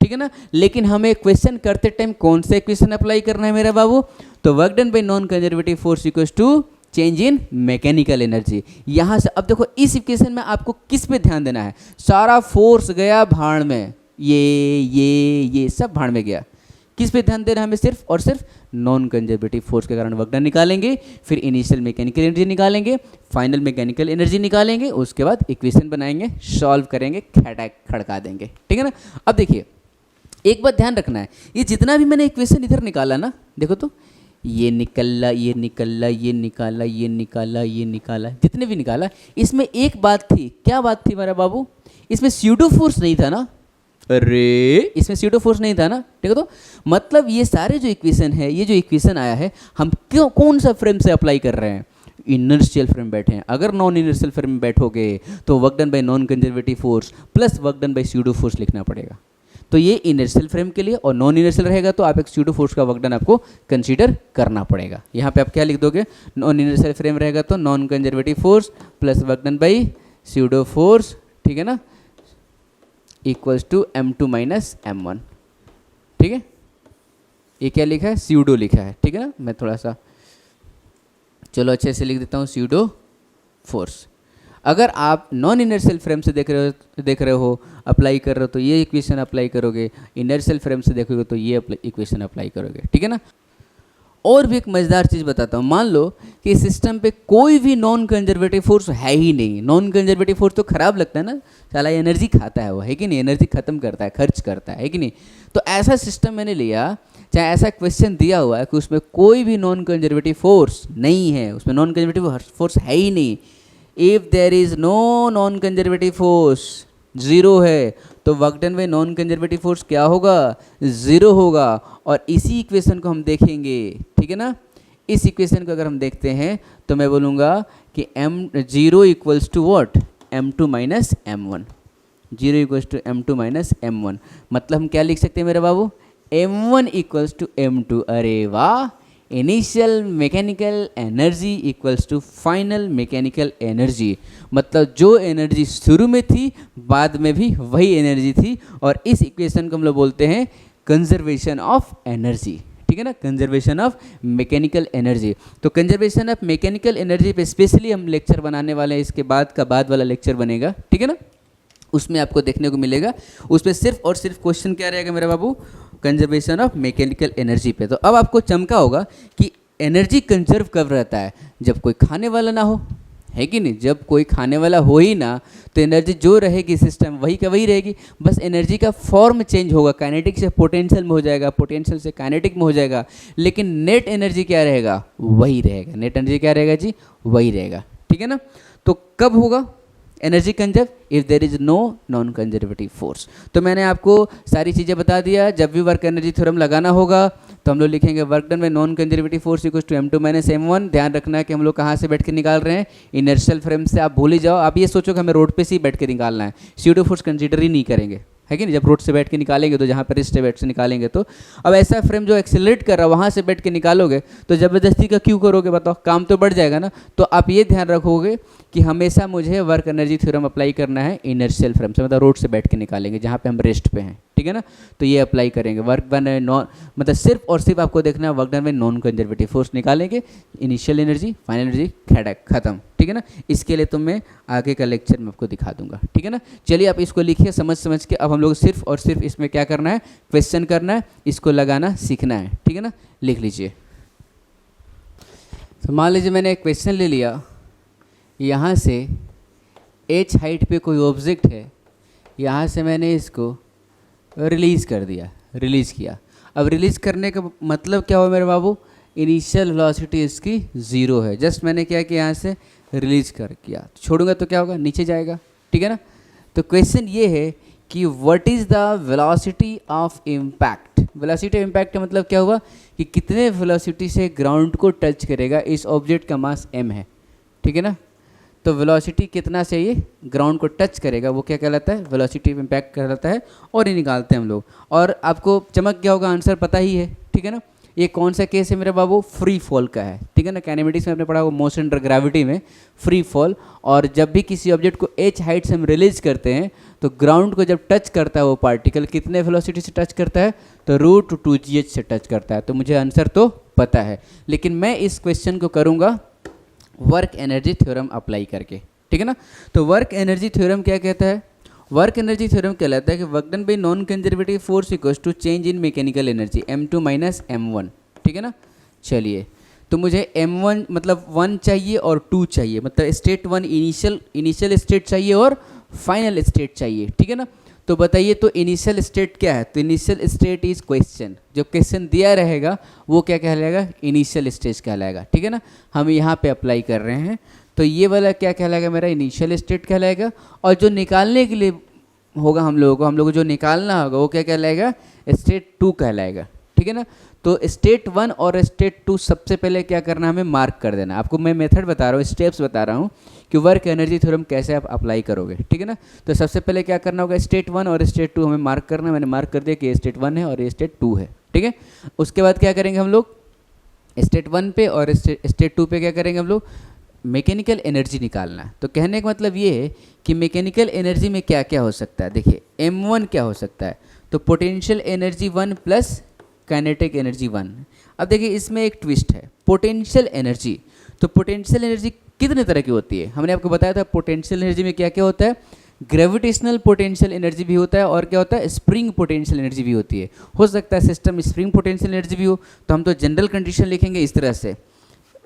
ठीक है ना। लेकिन हमें क्वेश्चन करते टाइम कौन सा इक्वेशन अप्लाई करना है मेरा बाबू, तो work done by non conservative force equals to change in mechanical energy. यहाँ से अब देखो इस इक्वेशन में आपको किस पे ध्यान देना है, सारा फोर्स गया भाड़ में, ये सब भाड़ में गया, किस पे ध्यान देना है हमें, सिर्फ और सिर्फ नॉन कंजर्वेटिव फोर्स के कारण वर्क डन निकालेंगे, फिर इनिशियल मैकेनिकल एनर्जी निकालेंगे, फाइनल मैकेनिकल एनर्जी निकालेंगे, उसके बाद इक्वेशन बनाएंगे, सॉल्व करेंगे, खड़का देंगे, ठीक है ना। अब देखिए एक बात ध्यान रखना है, ये जितना भी मैंने इक्वेशन इधर निकाला ना, देखो तो ये निकला, ये निकला, ये निकाला, ये निकाला, ये निकाला, जितने भी निकाला, इसमें एक बात थी, क्या बात थी मेरा बाबू, इसमें स्यूडो फोर्स नहीं था ना, अरे इसमें स्यूडो फोर्स नहीं था ना, देखो तो मतलब ये सारे जो इक्वेशन है, ये जो इक्वेशन आया है, हम क्यों कौन सा फ्रेम से अप्लाई कर रहे हैं, इनर्शियल फ्रेम बैठे हैं। अगर नॉन इनर्शियल फ्रेम में बैठोगे तो work done by non conservative force plus work done bye pseudo force लिखना पड़ेगा। तो ये इनर्शियल फ्रेम के लिए, और नॉन इनर्शियल रहेगा तो आप एक स्यूडो फोर्स का वर्क डन आपको कंसीडर करना पड़ेगा। यहाँ पे आप क्या लिख दोगे, नॉन इनर्शियल फ्रेम रहेगा तो non conservative force plus work done bye pseudo force, ठीक है ना, equals to m2 minus m1, ठीक है। ये क्या लिखा है, स्यूडो लिखा है, ठीक है ना। मैं थोड़ा सा चलो अच्छे से लिख देता हूँ, स्यूडो फोर्स। अगर आप नॉन इनर्शियल फ्रेम से देख रहे हो अप्लाई कर रहे हो तो ये इक्वेशन अप्लाई करोगे, इनर्शियल फ्रेम से देखोगे तो ये इक्वेशन अप्लाई करोगे, ठीक है ना। और भी एक मज़ेदार चीज़ बताता हूँ, मान लो कि सिस्टम पे कोई भी नॉन कंजर्वेटिव फोर्स है ही नहीं। नॉन कंजर्वेटिव फोर्स तो खराब लगता है ना, साला एनर्जी खाता है वो, है कि नहीं, एनर्जी खत्म करता है, खर्च करता है कि नहीं। तो ऐसा सिस्टम मैंने लिया, चाहे ऐसा क्वेश्चन दिया हुआ है कि उसमें कोई भी नॉन कंजर्वेटिव फोर्स नहीं है, उसमें नॉन कंजर्वेटिव फोर्स है ही नहीं। If there is no non conservative force, zero है, तो work done by non conservative force क्या होगा, ज़ीरो होगा। और इसी इक्वेशन को हम देखेंगे, ठीक है ना। इस इक्वेशन को अगर हम देखते हैं तो मैं बोलूँगा कि m0 equals to what, m2 minus m1, 0 equals to m2 minus m1। मतलब हम क्या लिख सकते हैं मेरे बाबू, m1 इक्वल्स टू m2। अरे वाह, initial mechanical energy equals to final mechanical energy. मतलब जो एनर्जी शुरू में थी बाद में भी वही एनर्जी थी, और इस इक्वेशन को हम लोग बोलते हैं कंजर्वेशन ऑफ एनर्जी, ठीक है ना, कंजर्वेशन ऑफ मैकेनिकल एनर्जी। तो कंजर्वेशन ऑफ मैकेनिकल एनर्जी पे स्पेशली हम लेक्चर बनाने वाले हैं, इसके बाद वाला लेक्चर बनेगा, ठीक है ना। उसमें आपको देखने को मिलेगा, उसमें सिर्फ और सिर्फ क्वेश्चन क्या रहेगा मेरा बाबू, कंजर्वेशन ऑफ मैकेनिकल एनर्जी पे। तो अब आपको चमका होगा कि एनर्जी कंजर्व कब रहता है, जब कोई खाने वाला ना हो, है कि नहीं। जब कोई खाने वाला हो ही ना तो एनर्जी जो रहेगी सिस्टम वही का वही रहेगी, बस एनर्जी का फॉर्म चेंज होगा, काइनेटिक से पोटेंशियल में हो जाएगा, पोटेंशियल से काइनेटिक में हो जाएगा, लेकिन नेट एनर्जी क्या रहेगा, वही रहेगा। नेट एनर्जी क्या रहेगा जी, वही रहेगा, ठीक है ना। तो कब होगा energy conserve, if there is no non conservative force. तो मैंने आपको सारी चीज़ें बता दिया। जब भी वर्क एनर्जी थ्योरम लगाना होगा तो हम लोग लिखेंगे work done by non conservative force equals to m2 minus m1। ध्यान रखना है कि हम लोग कहाँ से बैठ के निकाल रहे हैं, इनर्शियल फ्रेम से। आप भूल ही जाओ, आप ये सोचो कि हमें रोड पे से ही बैठ के निकालना है, स्यूडो फोर्स कंसीडर ही नहीं करेंगे, है कि नहीं। जब रोड से बैठ के निकालेंगे तो जहाँ पर रिस्ट है बैठ से निकालेंगे, तो अब ऐसा फ्रेम जो एक्सेलरेट कर रहा है वहाँ से बैठ के निकालोगे तो ज़बरदस्ती का क्यों करोगे, बताओ, काम तो बढ़ जाएगा ना। तो आप ये ध्यान रखोगे कि हमेशा मुझे वर्क एनर्जी थ्योरम अप्लाई करना है इनर्शियल फ्रेम से, मतलब रोड से बैठ के निकालेंगे जहाँ पे हम रेस्ट पे हैं, ठीक है ना। तो ये अप्लाई करेंगे वर्क डन नॉन, मतलब सिर्फ और सिर्फ आपको देखना है वर्क डन में नॉन कंजर्वेटिव फोर्स निकालेंगे, इनिशियल एनर्जी फाइनल एनर्जी खत्म, ठीक है ना। इसके लिए तो मैं आगे का लेक्चर में आपको दिखा दूंगा, ठीक है ना। चलिए आप इसको लिखिए समझ के। अब हम लोग सिर्फ और सिर्फ इसमें क्या करना है, क्वेश्चन करना है, इसको लगाना सीखना है, ठीक है ना। लिख लीजिए। तो मान लीजिए मैंने एक क्वेश्चन ले लिया, यहाँ से h हाइट पे कोई ऑब्जेक्ट है, यहाँ से मैंने इसको रिलीज़ कर दिया, रिलीज़ किया। अब रिलीज़ करने का मतलब क्या हुआ मेरे बाबू, इनिशियल वेलोसिटी इसकी 0 है। जस्ट मैंने क्या किया, यहाँ से रिलीज़ कर किया, छोड़ूंगा तो क्या होगा, नीचे जाएगा, ठीक है ना। तो क्वेश्चन ये है कि what is the velocity of impact. Velocity of impact का मतलब क्या हुआ कि कितने वेलोसिटी से ग्राउंड को टच करेगा। इस ऑब्जेक्ट का मास m है, ठीक है ना। तो वेलोसिटी कितना से ये ग्राउंड को टच करेगा वो क्या कहलाता है, वेलोसिटी ऑफ इम्पैक्ट कहलाता है, और ये निकालते हैं हम लोग। और आपको चमक गया होगा, आंसर पता ही है, ठीक है ना। ये कौन सा केस है मेरे बाबू, फ्री फॉल का है, ठीक है ना। काइनेमेटिक्स में आपने पढ़ा वो मोशन अंडर ग्रेविटी में फ्री फॉल। और जब भी किसी ऑब्जेक्ट को h हाइट से हम रिलीज करते हैं तो ग्राउंड को जब टच करता है वो पार्टिकल कितने वेलोसिटी से टच करता है, तो √2gh से टच करता है। तो मुझे आंसर तो पता है, लेकिन मैं इस क्वेश्चन को करूँगा वर्क एनर्जी थ्योरम अप्लाई करके, ठीक है ना। तो वर्क एनर्जी थ्योरम क्या कहता है, वर्क एनर्जी थ्योरम कहलाता है कि work done by non conservative force equals to change in mechanical energy m2 minus m1, ठीक है ना। चलिए, तो मुझे m1 मतलब 1 चाहिए और 2 चाहिए, मतलब स्टेट 1 इनिशियल स्टेट चाहिए और फाइनल स्टेट चाहिए, ठीक है ना। तो बताइए, तो इनिशियल स्टेट क्या है, तो इनिशियल स्टेट इज क्वेश्चन, जो क्वेश्चन दिया रहेगा वो क्या कहलाएगा, इनिशियल स्टेज कहलाएगा, ठीक है ना। हम यहाँ पे अप्लाई कर रहे हैं, तो ये वाला क्या कहलाएगा, मेरा इनिशियल स्टेट कहलाएगा। और जो निकालने के लिए होगा हम लोगों को जो निकालना होगा वो क्या कहलाएगा, स्टेट 2 कहलाएगा, ठीक है ना। तो स्टेट 1 और स्टेट 2 सबसे पहले क्या करना है, हमें मार्क कर देना। आपको मैं मेथड बता रहा हूँ, स्टेप्स बता रहा हूँ कि वर्क एनर्जी थ्योरम कैसे आप अप्लाई करोगे, ठीक है ना। तो सबसे पहले क्या करना होगा, स्टेट 1 और स्टेट 2 हमें मार्क करना है। मैंने मार्क कर दिया कि ये स्टेट 1 है और ये स्टेट 2 है, ठीक है। उसके बाद क्या करेंगे हम लोग, स्टेट 1 पे और स्टेट 2 पे क्या करेंगे हम लोग, मैकेनिकल एनर्जी निकालना है। तो कहने का मतलब ये है कि मैकेनिकल एनर्जी में क्या क्या हो सकता है। देखिए, m1 क्या हो सकता है, तो potential energy 1 plus kinetic energy 1। अब देखिए, इसमें एक ट्विस्ट है, पोटेंशियल एनर्जी। तो पोटेंशियल एनर्जी कितने तरह की होती है, हमने आपको बताया था। पोटेंशियल एनर्जी में क्या क्या होता है, ग्रेविटेशनल पोटेंशियल एनर्जी भी होता है और क्या होता है, स्प्रिंग पोटेंशियल एनर्जी भी होती है। हो सकता है सिस्टम स्प्रिंग पोटेंशियल एनर्जी भी हो, तो हम तो जनरल कंडीशन लिखेंगे इस तरह से,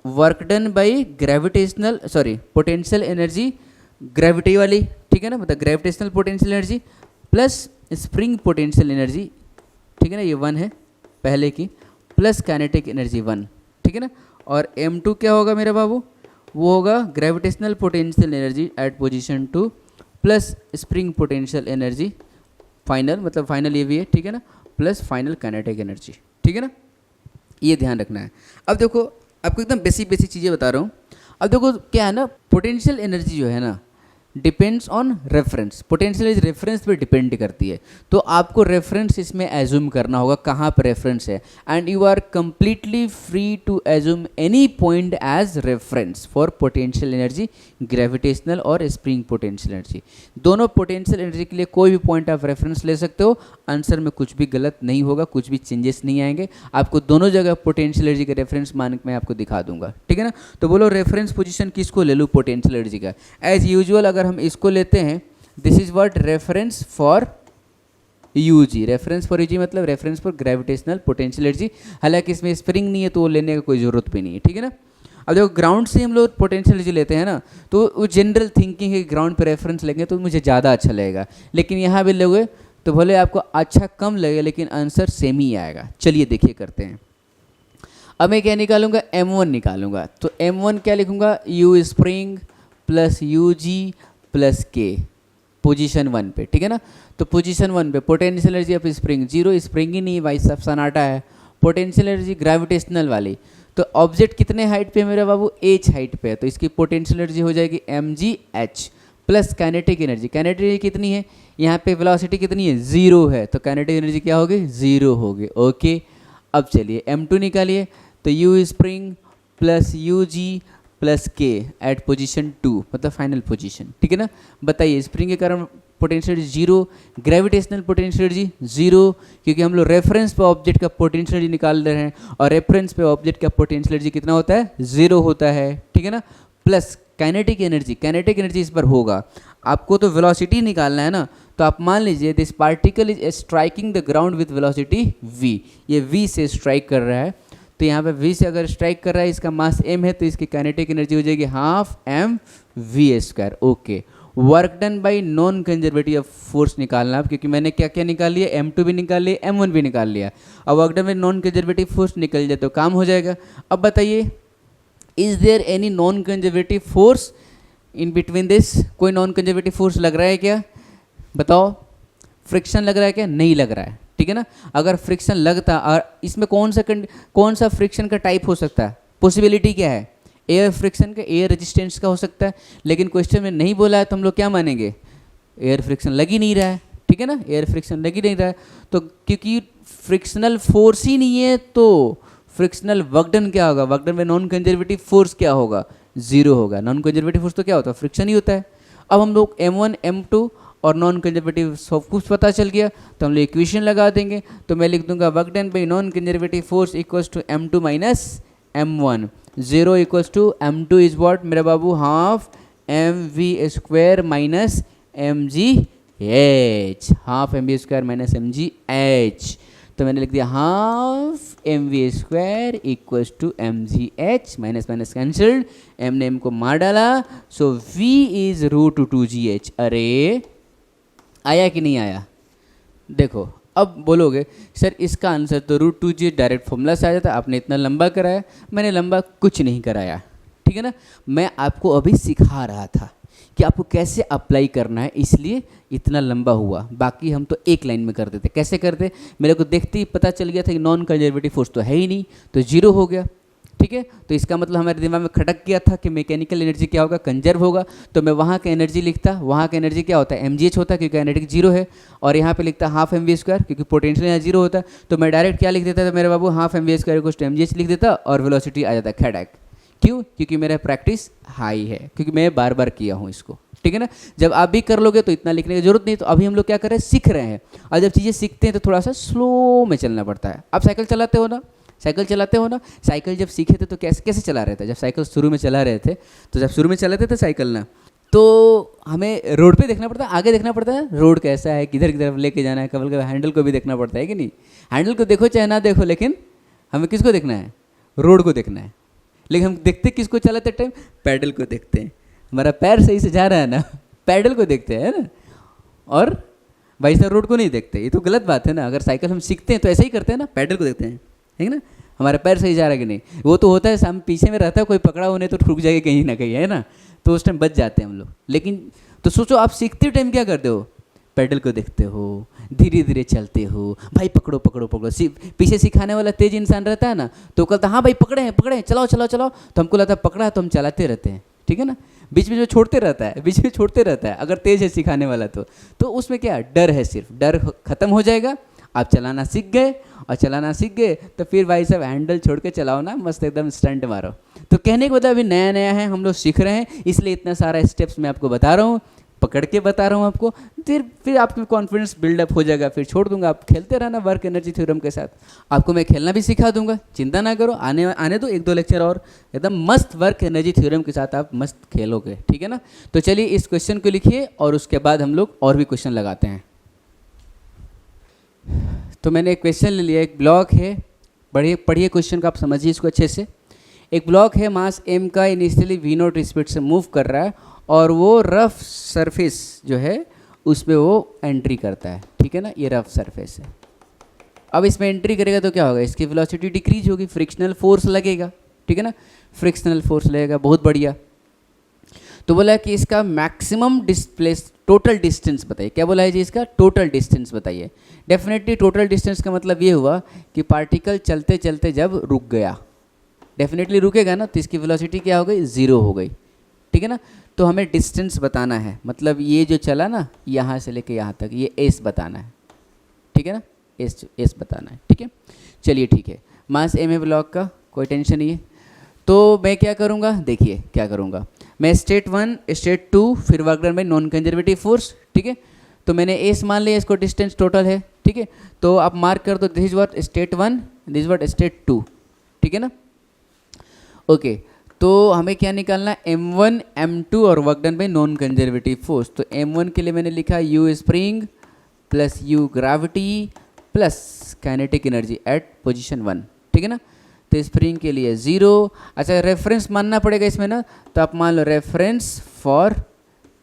work done by gravitational potential energy gravity वाली, ठीक है ना, मतलब gravitational potential energy plus spring potential energy, ठीक है ना, ये 1 है पहले की, प्लस काइनेटिक एनर्जी 1, ठीक है ना। और m2 क्या होगा मेरा बाबू, वो होगा gravitational potential energy at position 2 plus spring potential energy final, मतलब फाइनल ये भी है, ठीक है ना, प्लस फाइनल काइनेटिक एनर्जी, ठीक है ना। ये ध्यान रखना है। अब देखो, आपको एकदम बेसिक चीज़ें बता रहा हूँ। अब देखो क्या है ना, पोटेंशियल एनर्जी जो है ना depends on reference, potential energy reference पे डिपेंड करती है। तो आपको रेफरेंस इसमें एज्यूम करना होगा कहाँ पर रेफरेंस है, and you are completely free to assume any point as reference for potential energy, gravitational और स्प्रिंग पोटेंशियल एनर्जी। दोनों पोटेंशियल एनर्जी के लिए कोई भी पॉइंट आप रेफरेंस ले सकते हो, आंसर में कुछ भी गलत नहीं होगा, कुछ भी चेंजेस नहीं आएंगे। आपको दोनों जगह पोटेंशियल एनर्जी का रेफरेंस मान मैं आपको दिखा दूंगा, ठीक है ना। तो बोलो रेफरेंस पोजीशन किसको ले लूँ, पोटेंशियल एनर्जी का। एज यूजुअल अगर हम इसको लेते हैं, this is what reference for UG, reference for UG मतलब reference for gravitational potential energy. हालांकि इसमें स्प्रिंग नहीं है तो वो लेने का कोई ज़रूरत भी नहीं है, ठीक है ना। अब देखो, ग्राउंड से हम लोग पोटेंशियल एनर्जी लेते हैं ना, तो वो जनरल थिंकिंग है ग्राउंड पे रेफरेंस लेंगे तो मुझे ज़्यादा अच्छा लगेगा, लेकिन यहाँ भी लोगे तो भले आपको अच्छा कम लगेगा लेकिन आंसर सेम ही आएगा। चलिए देखिए करते हैं। अब मैं क्या निकालूंगा, m1 निकालूंगा। तो m1 क्या लिखूंगा, u spring plus ug plus k position 1 पे, ठीक है ना। तो पोजीशन 1 पे potential energy of spring 0, spring ही नहीं भाई सब सन्नाटा है। पोटेंशियल एनर्जी ग्रेविटेशनल वाली, तो ऑब्जेक्ट कितने हाइट पे है मेरा बाबू, h हाइट पे है, तो इसकी पोटेंशियल एनर्जी हो जाएगी mgh plus kinetic energy. Kinetic energy कितनी है, यहाँ पे वेलोसिटी कितनी है, 0 है, तो काइनेटिक एनर्जी क्या होगी, 0 होगी। ओके, अब चलिए m2 निकालिए। तो u spring plus ug plus k at position 2 मतलब फाइनल पोजीशन, ठीक है ना। बताइए, स्प्रिंग के कारण potential energy 0, gravitational potential energy 0, क्योंकि हम लोग रेफरेंस पे ऑब्जेक्ट का पोटेंशियल एनर्जी निकाल रहे हैं और रेफरेंस पे ऑब्जेक्ट का पोटेंशियल एनर्जी कितना होता है, 0 होता है, ठीक है ना। Plus kinetic energy, kinetic energy इस पर होगा, आपको तो वेलोसिटी निकालना है ना। तो आप मान लीजिए this particle is striking the ground with velocity v, ये v से स्ट्राइक कर रहा है। तो यहाँ पे v से अगर स्ट्राइक कर रहा है, इसका मास m है, तो इसकी काइनेटिक एनर्जी हो जाएगी half mv²। Okay, work done by non conservative force निकालना है, क्योंकि मैंने क्या क्या निकाल लिया, m2 भी निकाल लिया, m1 भी निकाल लिया। अब work done by non conservative force निकल जाए तो काम हो जाएगा। अब बताइए, is there any non conservative force in between this, कोई नॉन कंजर्वेटिव फोर्स लग रहा है क्या, बताओ। फ्रिक्शन लग रहा है क्या, नहीं लग रहा है, ठीक है ना। अगर फ्रिक्शन लगता, और इसमें कौन सा फ्रिक्शन का टाइप हो सकता है, पॉसिबिलिटी क्या है, एयर फ्रिक्शन का, एयर रेजिस्टेंस का हो सकता है। लेकिन क्वेश्चन में नहीं बोला है तो हम लोग क्या मानेंगे, एयर फ्रिक्शन लग ही नहीं रहा है, ठीक है ना, एयर फ्रिक्शन लग ही नहीं रहा है। तो क्योंकि फ्रिक्शनल फोर्स ही नहीं है तो फ्रिक्शनल वर्क डन क्या होगा, वर्क डन में नॉन कंजर्वेटिव फोर्स क्या होगा, 0 होगा। नॉन कंजर्वेटिव फोर्स तो क्या होता है, फ्रिक्शन ही होता है। अब हम लोग m1 m2 और नॉन कंजर्वेटिव सब कुछ पता चल गया, तो हम लोग इक्वेशन लगा देंगे। तो मैं लिख दूंगा work done by non conservative force equals to m2 minus m1, 0 equals to m2 is what मेरे बाबू, half mv² minus mgh, half mv² minus mgh। तो मैंने लिख दिया half mv² equals to mgh, minus minus cancelled, m ने m को मार डाला, सो v इज √2gh। अरे आया कि नहीं आया? देखो अब बोलोगे सर इसका आंसर तो √2g डायरेक्ट फॉर्मूला से आ जाता है, आपने इतना लंबा कराया। मैंने लंबा कुछ नहीं कराया, ठीक है ना, मैं आपको अभी सिखा रहा था कि आपको कैसे अप्लाई करना है, इसलिए इतना लंबा हुआ। बाकी हम तो एक लाइन में कर देते। कैसे करते? मेरे को देखते ही पता चल गया था कि नॉन कंजर्वेटिव फोर्स तो है ही नहीं, तो 0 हो गया, ठीक है। तो इसका मतलब हमारे दिमाग में खटक गया था कि मैकेनिकल एनर्जी क्या होगा, कंजर्व होगा। तो मैं वहाँ का एनर्जी लिखता, वहाँ का एनर्जी क्या होता है, mgh होता है क्योंकि काइनेटिक 0 है, और यहाँ पे लिखता हाफ mv² क्योंकि पोटेंशियल यहाँ 0 होता है। तो मैं डायरेक्ट क्या लिख देता था मेरे बाबू, half mv² equals to mgh लिख देता और वेलोसिटी आ जाता खड़क। क्यों? क्योंकि मेरा प्रैक्टिस हाई है, क्योंकि मैं बार बार किया हूँ इसको, ठीक है ना। जब आप भी कर लोगे तो इतना लिखने की जरूरत नहीं। तो अभी हम लोग क्या कर रहे हैं, सीख रहे हैं, और जब चीज़ें सीखते हैं तो थोड़ा सा स्लो में चलना पड़ता है। आप साइकिल चलाते हो ना, साइकिल चलाते हो ना, साइकिल जब सीखे थे तो कैसे कैसे चला रहे थे? जब साइकिल शुरू में चला रहे थे, तो जब शुरू में चलाते थे साइकिल ना, तो हमें रोड पे देखना पड़ता है, आगे देखना पड़ता है रोड कैसा है, किधर की तरफ लेके जाना है, कभी कभी हैंडल को भी देखना पड़ता है कि नहीं। हैंडल को देखो चाहे ना देखो, लेकिन हमें किसको देखना है, रोड को देखना है। लेकिन हम देखते किसको चलाते टाइम, पैडल को देखते हैं, हमारा पैर सही से जा रहा है ना, पैडल को देखते हैं ना, और भाई साहब रोड को नहीं देखते। ये तो गलत बात है ना। अगर साइकिल हम सीखते हैं तो ऐसे ही करते हैं ना, पैडल को देखते हैं, ठीक है ना, हमारा पैर सही जा रहा है कि नहीं। वो तो होता है सामने पीछे में रहता है, कोई पकड़ा उन्हें तो ठुक जाएगा कहीं ना कहीं, है ना, तो उस टाइम बच जाते हैं हम लोग। लेकिन तो सोचो आप सीखते टाइम क्या करते हो, पैडल को देखते हो, धीरे धीरे चलते हो, भाई पकड़ो पकड़ो पकड़ो। पीछे सिखाने वाला तेज इंसान रहता है ना, तो कहता हाँ भाई पकड़े हैं पकड़े हैं, चलाओ चलाओ चलाओ, तो हमको लगता है पकड़ा है तो हम चलाते रहते हैं, ठीक है ना। बीच में जो छोड़ते रहता है, बीच में छोड़ते रहता है, अगर तेज है सिखाने वाला तो उसमें क्या डर है, सिर्फ डर खत्म हो जाएगा। आप चलाना सीख गए, और चलाना सीख गए तो फिर भाई साहब हैंडल छोड़ के चलाओ ना, मस्त एकदम स्टंट मारो। तो कहने के मतलब अभी नया नया है, हम लोग सीख रहे हैं, इसलिए इतना सारा स्टेप्स मैं आपको बता रहा हूँ, पकड़ के बता रहा हूँ आपको। फिर आपको कॉन्फिडेंस बिल्डअप हो जाएगा, फिर छोड़ दूंगा, आप खेलते रहना वर्क एनर्जी थ्योरम के साथ। आपको मैं खेलना भी सिखा दूंगा, चिंता ना करो, आने दो 1-2 लेक्चर और, एकदम मस्त वर्क एनर्जी थ्योरम के साथ आप मस्त खेलोगे, ठीक है ना। तो चलिए इस क्वेश्चन को लिखिए और उसके बाद हम लोग और भी क्वेश्चन लगाते हैं। तो मैंने एक क्वेश्चन ले लिया, एक ब्लॉक है, पढ़िए क्वेश्चन को, आप समझिए इसको अच्छे से। एक ब्लॉक है, मास m का इनिशियली v0 स्पीड से मूव कर रहा है, और वो रफ सरफेस जो है उसमें वो एंट्री करता है, ठीक है ना, ये रफ सरफेस है। अब इसमें एंट्री करेगा तो क्या होगा, इसकी वेलोसिटी डिक्रीज होगी, फ्रिक्शनल फोर्स लगेगा, ठीक है ना, फ्रिक्शनल फोर्स लगेगा, बहुत बढ़िया। तो बोला कि इसका मैक्सिमम डिस्प्लेस टोटल डिस्टेंस बताइए। क्या बोला है जी, इसका टोटल डिस्टेंस बताइए। डेफिनेटली टोटल डिस्टेंस का मतलब ये हुआ कि पार्टिकल चलते चलते जब रुक गया, डेफिनेटली रुकेगा ना, तो इसकी वेलोसिटी क्या हो गई, 0 हो गई, ठीक है ना। तो हमें डिस्टेंस बताना है, मतलब ये जो चला ना यहाँ से लेके यहाँ तक, ये एस बताना है, ठीक है ना, एस बताना है, ठीक है। चलिए ठीक है, मास m है ब्लॉक का, कोई टेंशन नहीं है। तो मैं क्या करूँगा, देखिए क्या करूँगा, मैं स्टेट 1 स्टेट 2 फिर work done by non conservative force, ठीक है। तो मैंने एस मान लिया, इसको डिस्टेंस टोटल है, ठीक है। तो आप मार्क कर दो, this is what state 1, this is what state 2, ठीक है ना। ओके, तो हमें क्या निकालना है, m1 m2 और work done by non conservative force. तो m1 के लिए मैंने लिखा u spring plus u gravity plus kinetic energy at position 1, ठीक है ना। तो स्प्रिंग के लिए 0। अच्छा रेफरेंस मानना पड़ेगा इसमें ना, तो आप मान लो रेफरेंस फॉर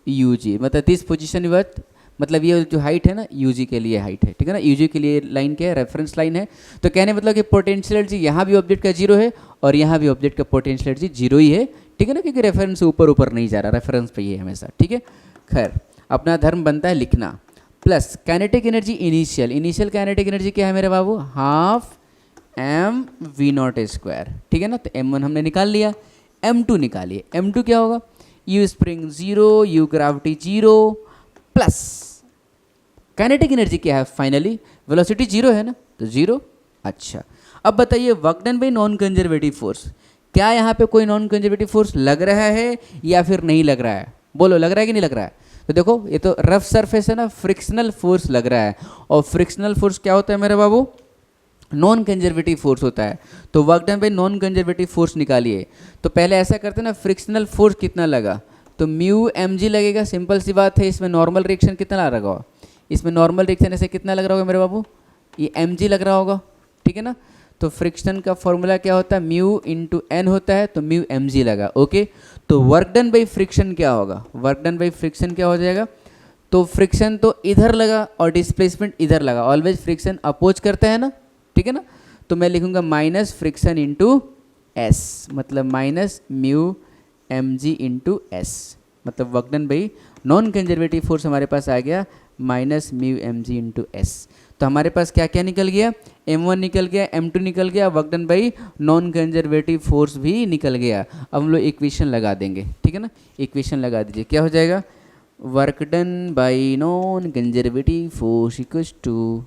यूजी, मतलब दिस पोजीशन वर्थ, मतलब ये जो हाइट है ना यूजी के लिए हाइट है, ठीक है ना, यूजी के लिए लाइन क्या है, रेफरेंस लाइन है। तो कहने मतलब कि पोटेंशियल एनर्जी यहाँ भी ऑब्जेक्ट का 0 है और यहाँ भी ऑब्जेक्ट का पोटेंशियल एनर्जी 0 ही है, ठीक है ना, क्योंकि रेफरेंस से ऊपर ऊपर नहीं जा रहा, रेफरेंस पे ही है हमेशा, ठीक है। खैर अपना धर्म बनता है लिखना। Plus kinetic energy initial kinetic energy क्या है मेरे बाबू, हाफ mv0², ठीक है ना। तो m1 हमने निकाल लिया, m2 निकालिए, m2 क्या होगा, u spring 0, u gravity 0 plus kinetic energy क्या है, फाइनली वेलोसिटी 0 है ना, तो 0। अच्छा अब बताइए work done by non conservative force, क्या यहाँ पे कोई नॉन कंजर्वेटिव फोर्स लग रहा है या फिर नहीं लग रहा है, बोलो लग रहा है कि नहीं लग रहा है। तो देखो ये तो रफ सरफेस है ना, फ्रिक्शनल फोर्स लग रहा है, और फ्रिक्शनल फोर्स क्या होता है मेरे बाबू, नॉन कंजर्वेटिव फोर्स होता है। तो work done by non conservative force निकालिए। तो पहले ऐसा करते हैं ना, फ्रिक्शनल फोर्स कितना लगा, तो म्यू एम जी लगेगा, सिंपल सी बात है। इसमें नॉर्मल रिएक्शन कितना लग रहा होगा, इसमें नॉर्मल रिएक्शन ऐसे कितना लग रहा होगा मेरे बाबू, ये एम जी लग रहा होगा, ठीक है ना। तो फ्रिक्शन का फॉर्मूला क्या होता है, म्यू इंटू एन होता है, तो म्यू एम जी लगा, ओके। तो वर्क डन बाई फ्रिक्शन क्या होगा, वर्क डन बाई फ्रिक्शन क्या हो जाएगा, तो फ्रिक्शन तो इधर लगा और डिस्प्लेसमेंट इधर लगा, ऑलवेज फ्रिक्शन अपोज करता है ना, ठीक है ना। तो मैं लिखूंगा माइनस फ्रिक्शन इंटू एस, मतलब minus mu M G into S, मतलब work done by non conservative force हमारे पास आ गया minus mu M G into S. तो हमारे पास क्या क्या निकल गया, m1 निकल गया, m2 निकल गया, work done by non conservative force भी निकल गया। अब हम लोग इक्वेशन लगा देंगे, ठीक है ना। इक्वेशन लगा दीजिए, क्या हो जाएगा, work done by non conservative force equals to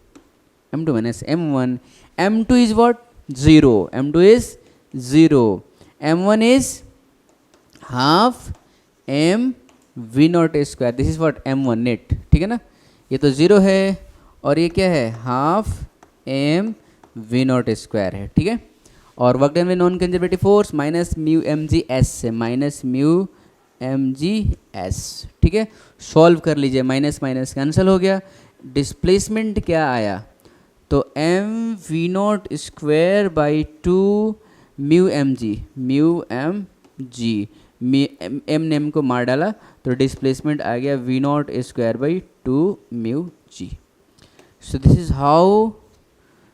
m2 minus m1, m2 is what, 0, m2 is 0, m1 is half m v not square, this is what m1 net, ठीक है ना। ये तो 0 है और ये क्या है, half m v not square है, ठीक है। और work done by non conservative force minus mu M g S से, minus mu M g S, ठीक है। सॉल्व कर लीजिए, माइनस माइनस कैंसिल हो गया, डिस्प्लेसमेंट क्या आया, तो M V not square by 2 mu M G, mu M G, M ने एम को मार डाला तो डिस्प्लेसमेंट आ गया V not square by 2 mu G. So this is how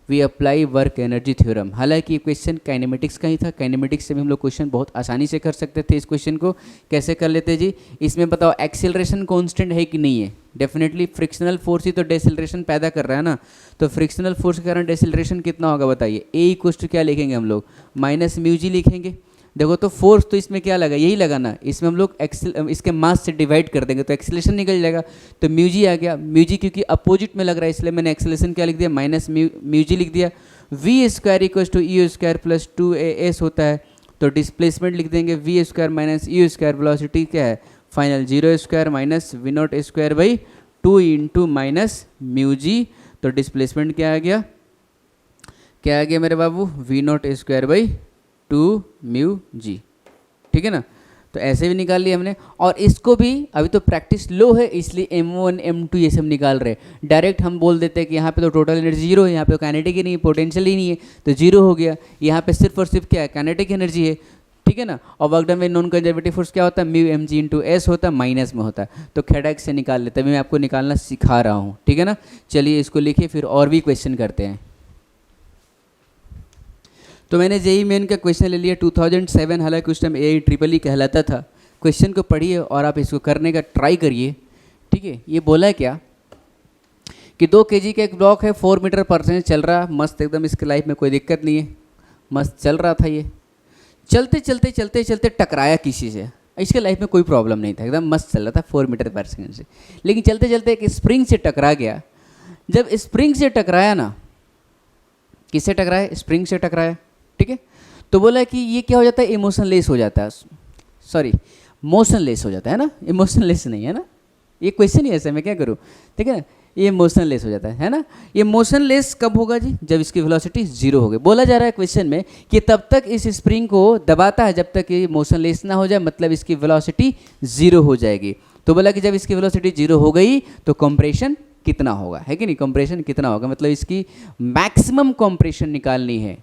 we apply work energy theorem. हालांकि ये क्वेश्चन काइनेमेटिक्स का ही था, काइनेमेटिक्स से भी हम लोग क्वेश्चन बहुत आसानी से कर सकते थे। इस क्वेश्चन को कैसे कर लेते जी, इसमें बताओ एक्सीलरेशन कांस्टेंट है कि नहीं है, डेफिनेटली फ्रिक्शनल फोर्स ही तो डेसिलरेशन पैदा कर रहा है ना। तो फ्रिक्शनल फोर्स के कारण डेसिलरेशन कितना होगा बताइए, ए इक्वल टू क्या लिखेंगे हम लोग, माइनस म्यू जी लिखेंगे। देखो तो फोर्स तो इसमें क्या लगा, यही लगा ना, इसमें हम लोग इसके मास से डिवाइड कर देंगे तो एक्सेलेरेशन निकल जाएगा। तो म्यू जी आ गया, म्यू जी क्योंकि अपोजिट में लग रहा है इसलिए मैंने एक्सेलेरेशन क्या लिख दिया, माइनस म्यू जी लिख दिया। V square equal to u square plus 2as होता है, तो डिस्प्लेसमेंट लिख देंगे v square minus u square, velocity क्या है final 0 square minus v not square by 2 into minus mu g. तो डिस्प्लेसमेंट क्या आ गया, क्या आ गया मेरे बाबू, v not square by 2 mu g, ठीक है ना। तो ऐसे भी निकाल लिया हमने, और इसको भी अभी तो प्रैक्टिस लो है इसलिए m1 m2 ये सब निकाल रहे हैं। डायरेक्ट हम बोल देते हैं कि यहाँ पे तो टोटल एनर्जी 0 है, यहाँ पे तो काइनेटिक ही नहीं है, पोटेंशियल ही नहीं है, तो 0 हो गया। यहाँ पे सिर्फ और सिर्फ क्या है, काइनेटिक एनर्जी है, ठीक है ना। और work done by non conservative force क्या होता है, mu M G into S होता है, माइनस में होता है। तो खेडैक से निकाल लेते, तभी मैं आपको निकालना सिखा रहा हूँ, ठीक है ना। चलिए इसको लिखिए, फिर और भी क्वेश्चन करते हैं। तो मैंने जेई मेन का क्वेश्चन ले लिया 2007, हालांकि उस टाइम AIEEE कहलाता था। क्वेश्चन को पढ़िए और आप इसको करने का ट्राई करिए, ठीक है। ये बोला है क्या कि 2 kg का एक ब्लॉक है, 4 मीटर पर सेकेंड चल रहा, मस्त एकदम, इसके लाइफ में कोई दिक्कत नहीं है, मस्त चल रहा था। ये चलते चलते चलते चलते टकराया किसी से, इसके लाइफ में कोई प्रॉब्लम नहीं था, एकदम मस्त चल रहा था 4 मीटर पर सेकेंड से। लेकिन चलते चलते एक स्प्रिंग से टकरा गया। जब स्प्रिंग से टकराया ना, किससे टकराया, स्प्रिंग से टकराया, ठीक है। तो बोला कि ये क्या हो जाता है, इमोशनलेस हो जाता है, सॉरी मोशनलेस हो जाता है ना, इमोशनलेस नहीं है ना, ये क्वेश्चन ही ऐसा, मैं क्या करूँ, ठीक है ना। ये मोशनलेस हो जाता है ना। ये मोशनलेस कब होगा जी, जब इसकी वेलोसिटी 0 हो गई। बोला जा रहा है क्वेश्चन में कि तब तक इस स्प्रिंग को दबाता है जब तक ये मोशनलेस ना हो जाए, मतलब इसकी वेलोसिटी 0 हो जाएगी। तो बोला कि जब इसकी वेलोसिटी 0 हो गई तो कंप्रेशन कितना होगा, है कि नहीं, कंप्रेशन कितना होगा, मतलब इसकी मैक्सिमम कंप्रेशन निकालनी है,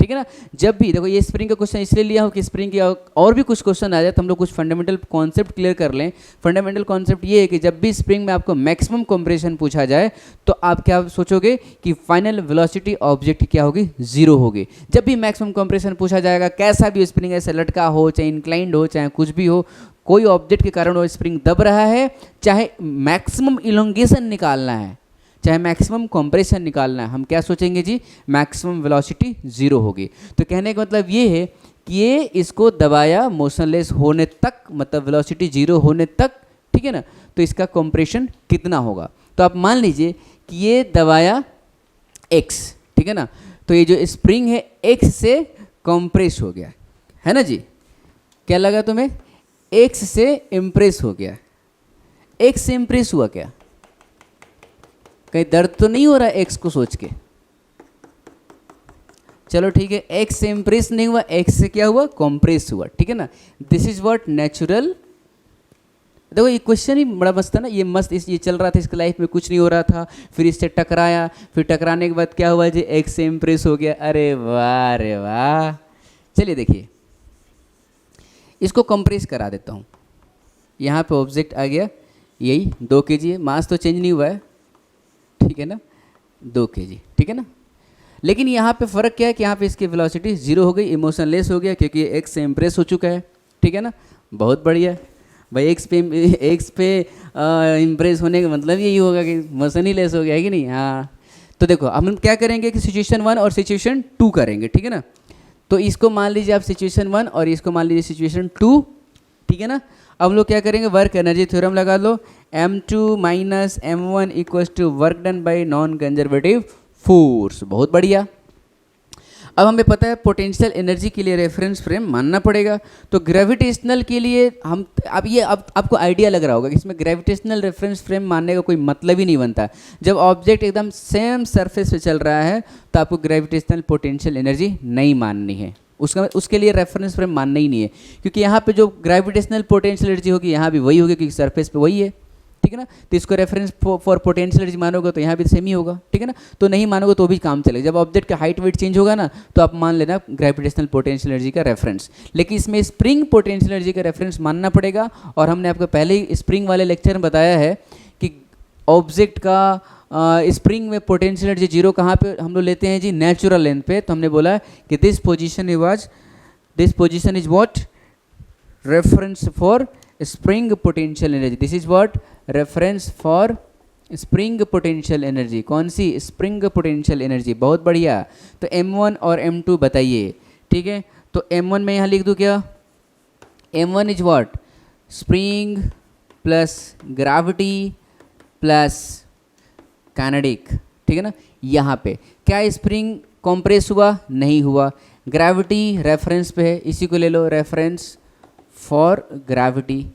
ठीक है ना। जब भी देखो, ये स्प्रिंग का क्वेश्चन इसलिए लिया हो कि स्प्रिंग की और भी कुछ क्वेश्चन आ जाए तो हम लोग कुछ फंडामेंटल कॉन्सेप्ट क्लियर कर लें। फंडामेंटल कॉन्सेप्ट ये है कि जब भी स्प्रिंग में आपको मैक्सिमम कंप्रेशन पूछा जाए तो आप क्या सोचोगे कि फाइनल वेलोसिटी ऑब्जेक्ट क्या होगी, 0 होगी। जब भी मैक्सिमम कंप्रेशन पूछा जाएगा, कैसा भी स्प्रिंग ऐसे लटका हो, चाहे इंक्लाइंड हो, चाहे कुछ भी हो, कोई ऑब्जेक्ट के कारण वो स्प्रिंग दब रहा है, चाहे मैक्सिमम इलोंगेशन निकालना है, चाहे मैक्सिमम कंप्रेशन निकालना है, हम क्या सोचेंगे जी, मैक्सिमम वेलोसिटी 0 होगी। तो कहने का मतलब ये है कि ये इसको दबाया मोशनलेस होने तक, मतलब वेलोसिटी 0 होने तक, ठीक है ना। तो इसका कंप्रेशन कितना होगा, तो आप मान लीजिए कि ये दबाया x, ठीक है ना। तो ये जो स्प्रिंग है x से कंप्रेस हो गया है ना जी, क्या लगा तुम्हें, x से इम्प्रेस हो गया। x से इम्प्रेस हुआ क्या, कहीं दर्द तो नहीं हो रहा है एक्स को सोच के, चलो ठीक है, एक्स से इम्प्रेस नहीं हुआ, एक्स से क्या हुआ, कॉम्प्रेस हुआ, ठीक है ना। This is what natural. देखो ये क्वेश्चन ही बड़ा मस्त था ना, ये मस्त ये चल रहा था, इसके लाइफ में कुछ नहीं हो रहा था, फिर इससे टकराया, फिर टकराने के बाद क्या हुआ जी, एक्स से इम्प्रेस हो गया। अरे वाह, अरे वाह। चलिए देखिए, इसको कंप्रेस करा देता हूँ। यहाँ पे ऑब्जेक्ट आ गया, यही 2 kg है, मास तो चेंज नहीं हुआ है, ठीक है ना, 2 kg, ठीक है ना। लेकिन यहाँ पे फ़र्क क्या है कि यहाँ पे इसकी वेलोसिटी 0 हो गई, इमोशनलेस हो गया, क्योंकि एक्स से इम्प्रेस हो चुका है, ठीक है ना। बहुत बढ़िया भाई, एक्स पे इम्प्रेस होने का मतलब यही होगा कि मोशन ही लेस हो गया है कि नहीं। हाँ, तो देखो अब हम क्या करेंगे कि सिचुएशन 1 और सिचुएशन 2 करेंगे, ठीक है ना। तो इसको मान लीजिए आप सिचुएशन 1 और इसको मान लीजिए सिचुएशन 2, ठीक है ना। अब हम लोग क्या करेंगे, वर्क एनर्जी थ्योरम लगा लो, m2 minus m1 equals to work done by non conservative force. बहुत बढ़िया। अब हमें पता है पोटेंशियल एनर्जी के लिए रेफरेंस फ्रेम मानना पड़ेगा, तो ग्रेविटेशनल के लिए हम अब आपको आइडिया लग रहा होगा कि इसमें ग्रेविटेशनल रेफरेंस फ्रेम मानने का कोई मतलब ही नहीं बनता। जब ऑब्जेक्ट एकदम सेम सरफेस पे चल रहा है तो आपको ग्रेविटेशनल पोटेंशियल एनर्जी नहीं माननी है, उसके लिए रेफरेंस फ्रेम मानना ही नहीं है, क्योंकि यहाँ पे जो ग्रेविटेशनल पोटेंशियल एनर्जी होगी यहाँ भी वही होगी, क्योंकि सरफेस पे वही है, ठीक है ना। तो इसको रेफरेंस फॉर पोटेंशियल एनर्जी मानोगे तो यहाँ भी सेम ही होगा, ठीक है ना। तो नहीं मानोगे तो भी काम चलेगा। जब ऑब्जेक्ट का हाइट वेट चेंज होगा ना तो आप मान लेना ग्रेविटेशनल पोटेंशियल एनर्जी का रेफरेंस। लेकिन इसमें स्प्रिंग पोटेंशियल एनर्जी का रेफरेंस मानना पड़ेगा, और हमने आपको पहले ही स्प्रिंग वाले लेक्चर में बताया है कि ऑब्जेक्ट का स्प्रिंग में पोटेंशियल एनर्जी 0 कहाँ पे हम लोग लेते हैं जी, नेचुरल लेंथ पे। तो हमने बोला कि this position is what, reference for spring potential energy. This is what, reference for spring potential energy. कौन सी, स्प्रिंग पोटेंशियल एनर्जी। बहुत बढ़िया। तो m1 और m2 बताइए, ठीक है। तो m1 में यहाँ लिख दूँ क्या, m1 is what, spring plus gravity plus kinetic, ठीक है ना। यहाँ पे क्या स्प्रिंग कॉम्प्रेस हुआ, नहीं हुआ। ग्रेविटी रेफरेंस पे है, इसी को ले लो रेफरेंस फॉर ग्रेविटी,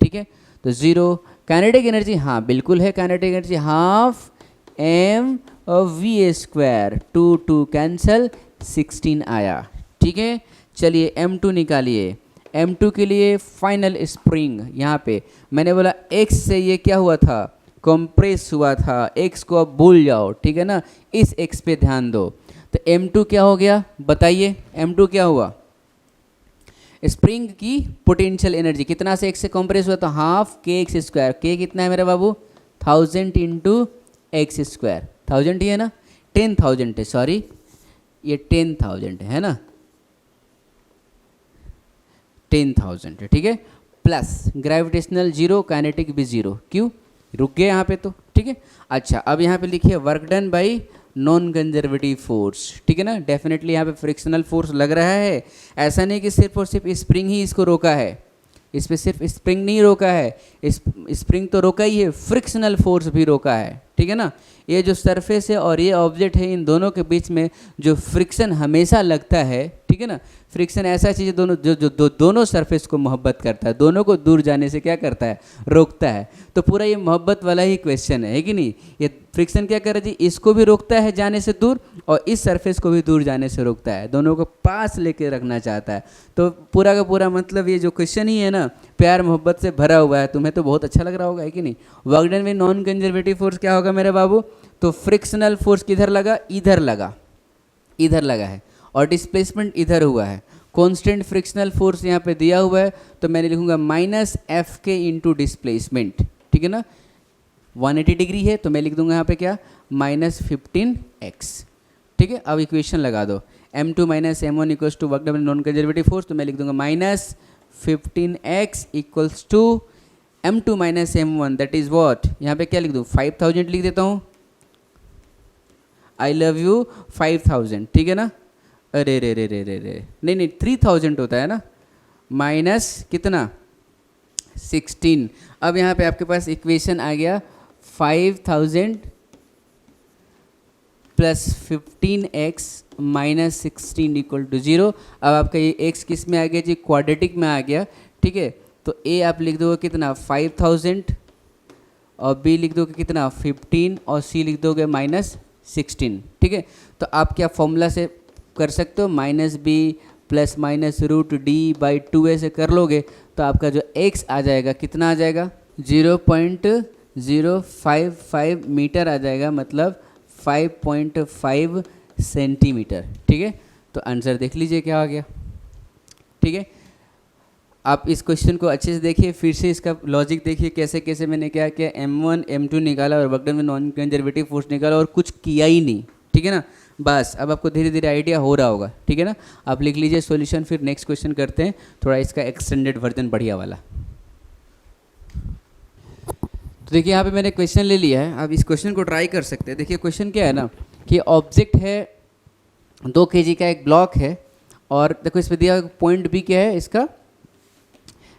ठीक है। तो 0। काइनेटिक एनर्जी, हाँ बिल्कुल है, kinetic energy half mv², 2 cancel, 16 आया, ठीक है। चलिए m2 निकालिए। m2 के लिए फाइनल स्प्रिंग, यहाँ पे मैंने बोला x से ये क्या हुआ था, कंप्रेस हुआ था, x को अब भूल जाओ, ठीक है ना, इस x पे ध्यान दो। तो m2 क्या हो गया बताइए, m2 क्या हुआ, स्प्रिंग की पोटेंशियल एनर्जी कितना से x से कंप्रेस हुआ, तो हाफ kx²। k कितना है मेरा बाबू, 1000 इंटू x², 1000 ही है ना, 10,000 है, सॉरी ये 10,000 है ना, 10,000 है, ठीक है। प्लस ग्रेविटेशनल 0, काइनेटिक भी 0, क्यों, रुक गए यहाँ पे तो, ठीक है। अच्छा अब यहाँ पे लिखिए work done by non conservative force, ठीक है ना। डेफिनेटली यहाँ पे फ्रिक्शनल फोर्स लग रहा है, ऐसा नहीं कि सिर्फ और सिर्फ स्प्रिंग ही इसको रोका है, इस पर सिर्फ स्प्रिंग नहीं रोका है, स्प्रिंग तो रोका ही है, फ्रिक्शनल फोर्स भी रोका है, ठीक है ना। ये जो सरफेस है और ये ऑब्जेक्ट है, इन दोनों के बीच में जो फ्रिक्शन हमेशा लगता है, ठीक है ना। फ्रिक्शन ऐसा चीज़ है दोनों जो दोनों सरफेस को मोहब्बत करता है, दोनों को दूर जाने से क्या करता है, रोकता है। तो पूरा ये मोहब्बत वाला ही क्वेश्चन है कि नहीं। ये फ्रिक्शन क्या कर रहा है जी, इसको भी रोकता है जाने से दूर, और इस सरफेस को भी दूर जाने से रोकता है, दोनों को पास लेके रखना चाहता है। तो पूरा का पूरा मतलब ये जो क्वेश्चन ही है ना, प्यार मोहब्बत से भरा हुआ है। तुम्हें तो बहुत अच्छा लग रहा होगा, है कि नहीं। वर्क डन में नॉन कंजर्वेटिव फोर्स क्या होगा मेरे बाबू, तो फ्रिक्शनल फोर्स किधर लगा, इधर लगा, इधर लगा है, और डिस्प्लेसमेंट इधर हुआ है। कांस्टेंट फ्रिक्शनल फोर्स यहाँ पे दिया हुआ है, तो मैंने लिखूंगा माइनस एफ के इंटू डिस्प्लेसमेंट, ठीक है ना। 180 डिग्री है तो मैं लिख दूंगा यहाँ पे क्या, माइनस 15x, ठीक है। अब इक्वेशन लगा दो, m2 minus m1 equals to work done non conservative force, तो मैं लिख दूंगा minus 15x equals to m2 minus m1, that is what, यहाँ पे क्या लिख दूँ, 5000 लिख देता हूँ, आई लव यू 5000, ठीक है ना। अरे रे रे रे रे रे, नहीं 3000 होता है ना, माइनस कितना 16। अब यहाँ पे आपके पास इक्वेशन आ गया 5000 plus 15x minus 16 equal to 0। अब आपका ये x किस में आ गया जी, क्वाड्रेटिक में आ गया, ठीक है। तो a आप लिख दोगे कितना 5000, और b लिख दोगे कितना 15, और c लिख दोगे माइनस 16, ठीक है। तो आप क्या फॉर्मूला से कर सकते हो, -b प्लस माइनस √d/2 ऐसे कर लोगे तो आपका जो x आ जाएगा कितना आ जाएगा 0.055 मीटर आ जाएगा, मतलब 5.5 सेंटीमीटर। ठीक है, तो आंसर देख लीजिए क्या आ गया। ठीक है, आप इस क्वेश्चन को अच्छे से देखिए, फिर से इसका लॉजिक देखिए कैसे कैसे मैंने क्या किया, m1 m2 निकाला और वर्क डन में नॉन कंजर्वेटिव फोर्स निकाला और कुछ किया ही नहीं। ठीक है ना, बस अब आपको धीरे धीरे आइडिया हो रहा होगा। ठीक है ना, आप लिख लीजिए सॉल्यूशन, फिर नेक्स्ट क्वेश्चन करते हैं, थोड़ा इसका एक्सटेंडेड वर्जन बढ़िया वाला। तो देखिए यहाँ पे मैंने क्वेश्चन ले लिया है, आप इस क्वेश्चन को ट्राई कर सकते हैं। देखिए क्वेश्चन क्या है ना कि ऑब्जेक्ट है 2 kg का एक ब्लॉक है, और देखो इस पर दिया पॉइंट बी क्या है, इसका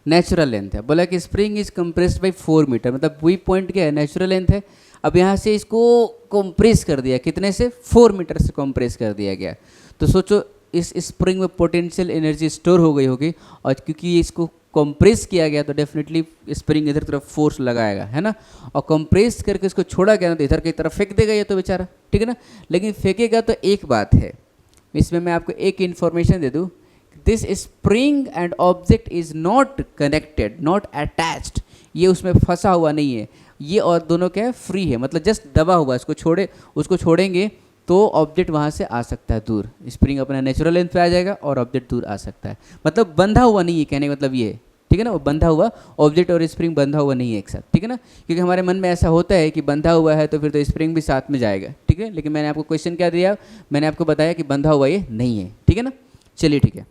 नेचुरल लेंथ है। बोला कि spring is compressed by 4 metre, मतलब वही पॉइंट क्या है, नेचुरल लेंथ है। अब यहाँ से इसको कंप्रेस कर दिया, कितने से 4 मीटर से कंप्रेस कर दिया गया। तो सोचो इस स्प्रिंग में पोटेंशियल एनर्जी स्टोर हो गई होगी, और क्योंकि इसको कंप्रेस किया गया तो डेफिनेटली स्प्रिंग इधर तरफ फोर्स लगाएगा, है ना, और कंप्रेस करके इसको छोड़ा गया ना तो इधर की तरफ फेंक देगा ये तो बेचारा। ठीक है ना, लेकिन फेंकेगा तो एक बात है, इसमें मैं आपको एक इन्फॉर्मेशन दे दूँ, this spring and object is not connected, not attached, ये उसमें फंसा हुआ नहीं है, ये और दोनों क्या है, फ्री है, मतलब जस्ट दबा हुआ। उसको छोड़ेंगे तो ऑब्जेक्ट वहाँ से आ सकता है दूर, स्प्रिंग अपना नेचुरल लेंथ पे आ जाएगा और ऑब्जेक्ट दूर आ सकता है, मतलब बंधा हुआ नहीं है, कहने का मतलब ये है। ठीक है ना, वो बंधा हुआ, ऑब्जेक्ट और स्प्रिंग बंधा हुआ नहीं है एक साथ। ठीक है ना, क्योंकि हमारे मन में ऐसा होता है कि बंधा हुआ है तो फिर तो स्प्रिंग भी साथ में जाएगा। ठीक है, लेकिन मैंने आपको क्वेश्चन क्या दिया, मैंने आपको बताया कि बंधा हुआ ये नहीं है। ठीक है ना, चलिए ठीक है।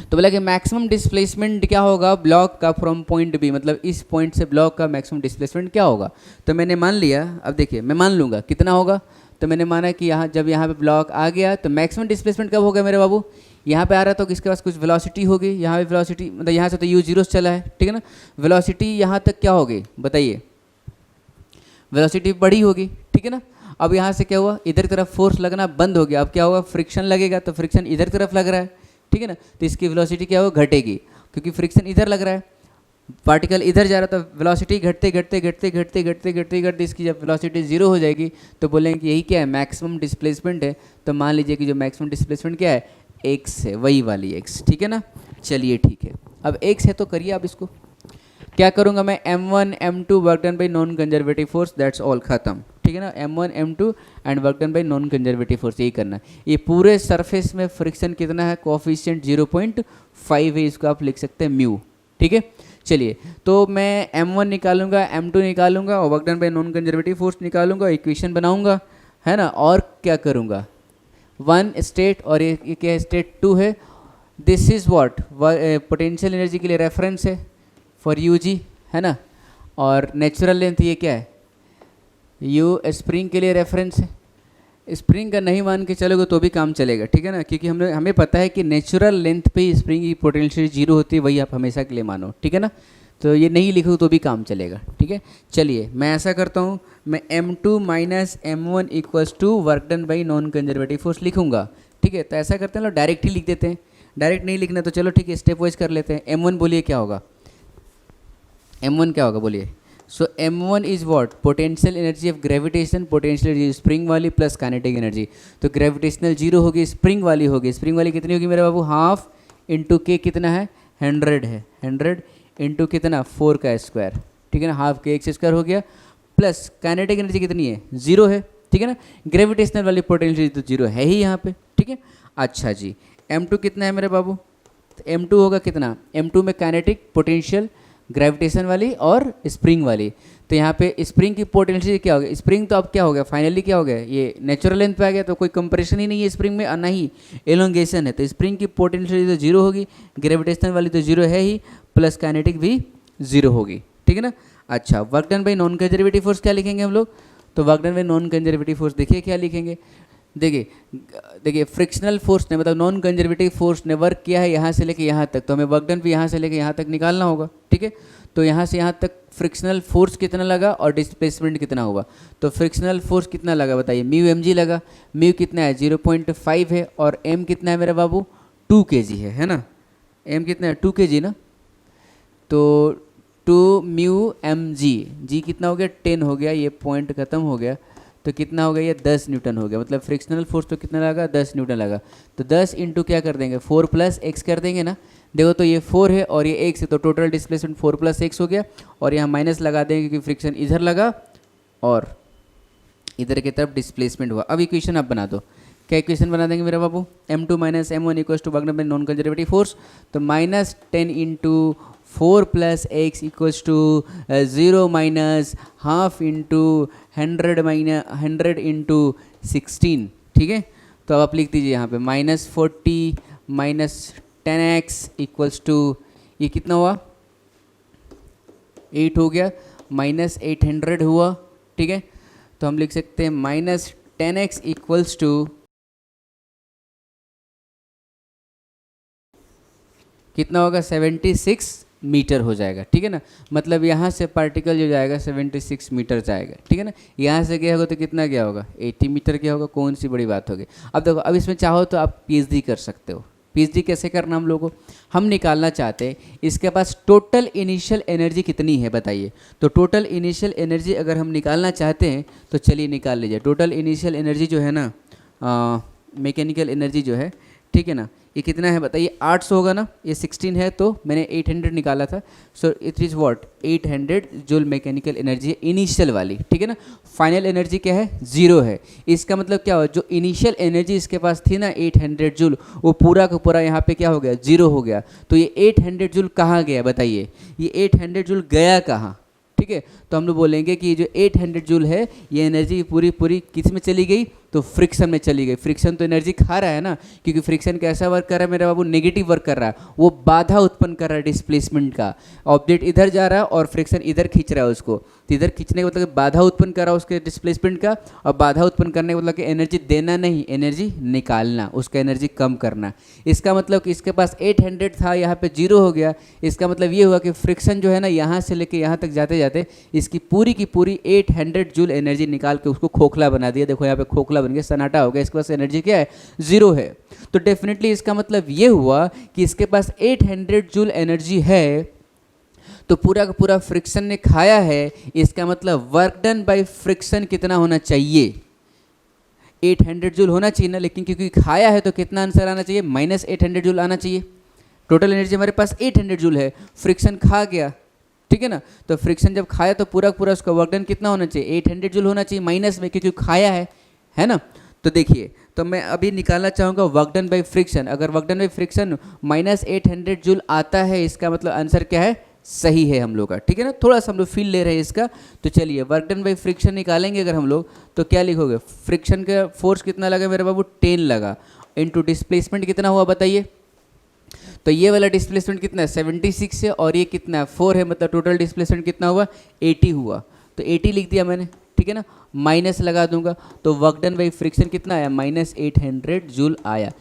तो बोला कि मैक्सिमम डिस्प्लेसमेंट क्या होगा ब्लॉक का फ्रॉम पॉइंट बी, मतलब इस पॉइंट से ब्लॉक का मैक्सिमम डिस्प्लेसमेंट क्या होगा। तो मैंने मान लिया, अब देखिए मैं मान लूँगा कितना होगा, तो मैंने माना कि यहाँ जब यहाँ पे ब्लॉक आ गया तो मैक्सिमम डिस्प्लेसमेंट कब होगा मेरे बाबू, यहाँ पे आ रहा था तो इसके पास कुछ वेलोसिटी होगी, यहाँ पे वेलोसिटी मतलब यहाँ से तो u जीरो चला है। ठीक है ना, वेलोसिटी यहाँ तक क्या होगी बताइए, वेलोसिटी बड़ी होगी। ठीक है ना, अब यहाँ से क्या हुआ, इधर की तरफ फोर्स लगना बंद हो गया, अब क्या होगा, फ्रिक्शन लगेगा, तो फ्रिक्शन इधर तरफ लग रहा है। ठीक है ना, तो इसकी वेलोसिटी क्या होगा, घटेगी, क्योंकि फ्रिक्शन इधर लग रहा है, पार्टिकल इधर जा रहा था, वेलोसिटी घटते घटते घटते घटते घटते घटते घटते इसकी जब वेलोसिटी जीरो हो जाएगी तो बोलेंगे कि यही क्या है, मैक्सिमम डिस्प्लेसमेंट है। तो मान लीजिए कि जो मैक्सिमम डिस्प्लेसमेंट क्या है, x है, वही वाली x। ठीक है ना, चलिए ठीक है, अब x है तो करिए आप इसको। क्या करूँगा मैं, m1 m2 work done by non conservative force, that's all खत्म। ठीक है ना, m1 m2 and work done by non conservative force, यही करना है। ये पूरे सरफेस में फ्रिक्शन कितना है, कोफिशिएंट 0.5 है, इसको आप लिख सकते हैं म्यू। ठीक है, चलिए तो मैं m1 निकालूंगा, m2 निकालूंगा और work done by non conservative force निकालूंगा, इक्वेशन बनाऊंगा, है ना, और क्या करूंगा, 1 स्टेट और ये क्या है, स्टेट 2 है। This is what, potential energy के लिए रेफरेंस है फॉर यूजी, है ना, और नेचुरल लेंथ ये क्या है, यू स्प्रिंग के लिए रेफरेंस है। स्प्रिंग का नहीं मान के चलोगे तो भी काम चलेगा। ठीक है ना, क्योंकि हमें पता है कि नेचुरल लेंथ पे ही स्प्रिंग की पोटेंशियल जीरो होती है, वही आप हमेशा के लिए मानो। ठीक है ना, तो ये नहीं लिखो तो भी काम चलेगा। ठीक है, चलिए मैं ऐसा करता हूँ, मैं m2 minus m1 equals to work done by non conservative force लिखूंगा। ठीक है, तो ऐसा करते हैं लोग, डायरेक्ट ही लिख देते हैं, डायरेक्ट नहीं लिखना तो चलो ठीक है स्टेप वाइज कर लेते हैं। m1 बोलिए क्या होगा, m1 क्या होगा बोलिए। सो m1 is what, potential energy of gravitation, potential energy spring वाली प्लस काइनेटिक एनर्जी। तो ग्रेविटेशनल जीरो होगी, स्प्रिंग वाली होगी, स्प्रिंग वाली कितनी होगी मेरे बाबू, हाफ इंटू के कितना है 100 है, 100 इंटू कितना 4 का स्क्वायर। ठीक है ना, हाफ के एक्स स्क्वायर हो गया, प्लस काइनेटिक एनर्जी कितनी है, जीरो है। ठीक है ना, ग्रेविटेशनल वाली पोटेंशियल तो जीरो है ही यहाँ पे। ठीक है, अच्छा जी, m2 कितना है मेरे बाबू, तो m2 होगा कितना, m2 में काइनेटिक, पोटेंशियल, ग्रेविटेशन वाली और स्प्रिंग वाली। तो यहाँ पे स्प्रिंग की पोटेंशियल क्या हो गया, स्प्रिंग तो अब क्या हो गया, फाइनली क्या हो गया, ये नेचुरल लेंथ पे आ गया, तो कोई कंप्रेशन ही नहीं है स्प्रिंग में और ना ही एलोंगेशन है, तो स्प्रिंग की पोटेंशियल तो जीरो होगी, ग्रेविटेशनल वाली तो जीरो है ही, प्लस काइनेटिक भी जीरो होगी। ठीक है ना, अच्छा work done by non conservative force क्या लिखेंगे हम लोग, तो work done by non conservative force देखिए क्या लिखेंगे, देखिए फ्रिक्शनल फोर्स ने मतलब नॉन कंजर्वेटिव फोर्स ने वर्क किया है यहाँ से लेके यहाँ तक, तो हमें वर्क डन भी यहाँ से लेके यहाँ तक निकालना होगा। ठीक है, तो यहाँ से यहाँ तक फ्रिक्शनल फोर्स कितना लगा और डिस्प्लेसमेंट कितना हुआ, तो फ्रिक्शनल फोर्स कितना लगा बताइए, म्यू mg लगा, म्यू कितना है 0.5 है, और m कितना है मेरा बाबू 2 kg है ना, m कितना है 2 kg ना, तो 2 म्यू mg, g कितना हो गया 10 हो गया, ये पॉइंट खत्म हो गया, तो कितना हो गया, ये 10 न्यूटन हो गया। मतलब फ्रिक्शनल फोर्स तो कितना लगा, 10 न्यूटन लगा। तो 10 इंटू क्या कर देंगे, 4 प्लस एक्स कर देंगे ना। देखो तो ये 4 है और ये एक्स है, तो टोटल डिस्प्लेसमेंट 4 प्लस एक्स हो गया। और यहाँ माइनस लगा देंगे क्योंकि फ्रिक्शन इधर लगा और इधर की तरफ डिस्प्लेसमेंट हुआ। अब इक्वेशन आप बना दो। क्या इक्वेशन बना देंगे मेरा बाबू, m2 minus m1 equals to work done by non conservative force. तो minus 10 into 4 plus x equals to 0 minus half into 100 into 16। ठीक है, तो अब आप लिख दीजिए यहाँ पे -40 माइनस 10x इक्वल्स टू, ये कितना हुआ, 8 हो गया, माइनस 800 हुआ। ठीक है, तो हम लिख सकते हैं माइनस 10x इक्वल्स टू कितना होगा, 76 मीटर हो जाएगा। ठीक है ना, मतलब यहाँ से पार्टिकल जो जाएगा 76 मीटर जाएगा। ठीक है ना, यहाँ से गया होगा तो कितना गया होगा, 80 मीटर गया होगा। कौन सी बड़ी बात होगी। अब देखो, अब इसमें चाहो तो आप पीएचडी कर सकते हो। पीएचडी कैसे करना, हम लोगों को, हम निकालना चाहते हैं इसके पास टोटल इनिशियल एनर्जी कितनी है बताइए। तो टोटल इनिशियल एनर्जी अगर हम निकालना चाहते हैं तो चलिए निकाल लीजिए। टोटल इनिशियल एनर्जी जो है ना, मैकेनिकल एनर्जी जो है, ठीक है ना, ये कितना है बताइए, 800 होगा ना। ये 16 है तो मैंने 800 निकाला था। So it is what, 800 joule mechanical energy है इनिशियल वाली। ठीक है ना, फाइनल एनर्जी क्या है, 0 है। इसका मतलब क्या हुआ, जो इनिशियल एनर्जी इसके पास थी ना 800 जूल, वो पूरा का पूरा यहाँ पे क्या हो गया, 0 हो गया। तो ये 800 जूल कहाँ गया बताइए, ये 800 जूल गया कहाँ। ठीक है, तो हम लोग बोलेंगे कि जो 800 जूल है ये एनर्जी पूरी पूरी किस में चली गई, तो फ्रिक्शन में चली गई। फ्रिक्शन तो एनर्जी खा रहा है ना, क्योंकि फ्रिक्शन कैसा वर्क कर रहा है मेरा बाबू, नेगेटिव वर्क कर रहा है। वो बाधा उत्पन्न कर रहा है डिस्प्लेसमेंट का। ऑब्जेक्ट इधर जा रहा है और फ्रिक्शन इधर खींच रहा है उसको, तो इधर खींचने का मतलब बाधा उत्पन्न कर रहा है उसके डिस्प्लेसमेंट का। और बाधा उत्पन्न करने का मतलब कि एनर्जी देना नहीं, एनर्जी निकालना, उसका एनर्जी कम करना। इसका मतलब कि इसके पास 800 था, यहाँ पे 0 हो गया। इसका मतलब ये हुआ कि फ्रिक्शन जो है ना, यहाँ से लेके यहाँ तक जाते जाते इसकी पूरी की पूरी 800 जूल एनर्जी निकाल के उसको खोखला बना दिया। देखो यहाँ पे खोखला बन गया, सन्नाटा हो गया, इसके पास एनर्जी क्या है, 0 है। तो डेफिनेटली इसका मतलब ये हुआ कि इसके पास 800 जूल एनर्जी है, तो पूरा का पूरा फ्रिक्शन ने खाया है। इसका मतलब वर्क डन बाय फ्रिक्शन कितना होना चाहिए, 800 जूल होना चाहिए ना। लेकिन क्योंकि खाया है तो कितना आंसर आना चाहिए, -800 जूल आना चाहिए। टोटल एनर्जी हमारे पास 800 जूल है, फ्रिक्शन खा गया। ठीक है ना, तो फ्रिक्शन जब खाया तो पूरा पूरा उसका वर्क डन कितना होना चाहिए, 800 जूल होना चाहिए माइनस में, क्योंकि खाया है ना। तो देखिए, तो मैं अभी निकालना चाहूँगा वर्क डन बाय फ्रिक्शन। अगर work done by friction -800 joule आता है, इसका मतलब आंसर क्या है, सही है हम लोग का। ठीक है ना, थोड़ा सा हम लोग फील ले रहे हैं इसका। तो चलिए वर्क डन बाय फ्रिक्शन निकालेंगे अगर हम लोग, तो क्या लिखोगे, फ्रिक्शन का फोर्स कितना लगा मेरे बाबू, 10 लगा, इनटू डिस्प्लेसमेंट कितना हुआ बताइए। तो ये वाला डिस्प्लेसमेंट कितना है, 76 है, और ये कितना है, 4 है। मतलब टोटल डिस्प्लेसमेंट कितना हुआ, 80 हुआ। तो 80 लिख दिया मैंने। ठीक है ना, माइनस लगा दूंगा, तो वर्क डन बाय फ्रिक्शन कितना आया, -800 जूल आया।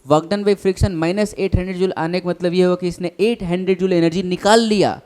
Work done by friction -800 joule आने का मतलब ये हुआ कि इसने 800 जूल एनर्जी निकाल लिया।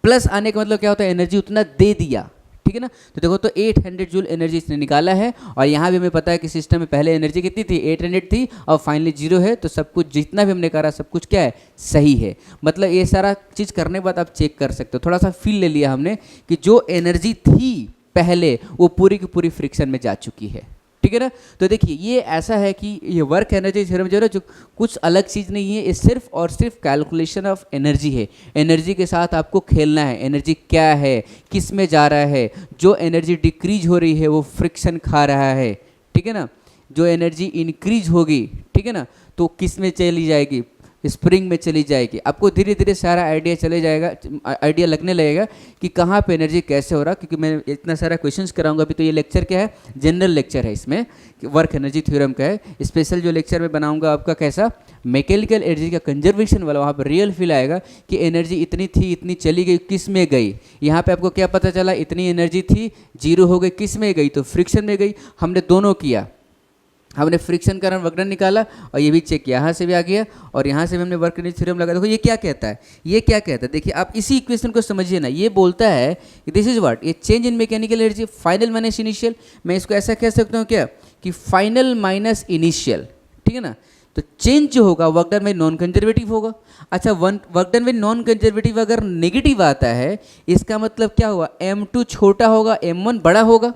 प्लस आने का मतलब क्या होता है, एनर्जी उतना दे दिया। ठीक है ना, तो देखो तो 800 जूल एनर्जी इसने निकाला है। और यहाँ भी हमें पता है कि सिस्टम में पहले एनर्जी कितनी थी, 800 थी, और फाइनली 0 है। तो सब कुछ जितना भी हमने करा सब कुछ क्या है, सही है। मतलब ये सारा चीज़ करने के बाद आप चेक कर सकते हो। थोड़ा सा फील ले लिया हमने कि जो एनर्जी थी पहले वो पूरी की पूरी फ्रिक्शन में जा चुकी है। ठीक है ना, तो देखिए ये ऐसा है कि ये वर्क एनर्जी थ्योरम जो है जो कुछ अलग चीज़ नहीं है, ये सिर्फ और सिर्फ कैलकुलेशन ऑफ एनर्जी है। एनर्जी के साथ आपको खेलना है, एनर्जी क्या है, किस में जा रहा है। जो एनर्जी डिक्रीज हो रही है वो फ्रिक्शन खा रहा है। ठीक है ना, जो एनर्जी इंक्रीज होगी, ठीक है ना, तो किस में चली जाएगी, स्प्रिंग में चली जाएगी। आपको धीरे धीरे सारा आइडिया चले जाएगा, आइडिया लगने लगेगा कि कहाँ पे एनर्जी कैसे हो रहा। क्योंकि मैं इतना सारा क्वेश्चंस कराऊंगा अभी। तो ये लेक्चर क्या है, जनरल लेक्चर है, इसमें वर्क एनर्जी थ्योरम का है। स्पेशल जो लेक्चर में बनाऊंगा आपका कैसा, मैकेनिकल एनर्जी का कंजर्वेशन वाला, वहाँ पर रियल फील आएगा कि एनर्जी इतनी थी, इतनी चली गई, किस में गई। यहाँ पे आपको क्या पता चला, इतनी एनर्जी थी, 0 हो गई, किस में गई, तो फ्रिक्शन में गई। हमने दोनों किया, हमने फ्रिक्शन कारण वर्क डन निकाला और ये भी चेक किया, यहाँ से भी आ गया और यहाँ से भी हमने वर्क एनर्जी थ्योरम लगा। देखो ये क्या कहता है, ये क्या कहता है, देखिए आप इसी इक्वेशन को समझिए ना। ये बोलता है कि दिस इज व्हाट, ये change in mechanical energy final minus initial. मैं इसको ऐसा कह सकता हूँ क्या, कि फाइनल माइनस इनिशियल। ठीक है ना, तो चेंज जो होगा work done by non conservative होगा। अच्छा, work done by non conservative अगर नेगेटिव आता है, इसका मतलब क्या हुआ, m2 छोटा होगा, m1 बड़ा होगा,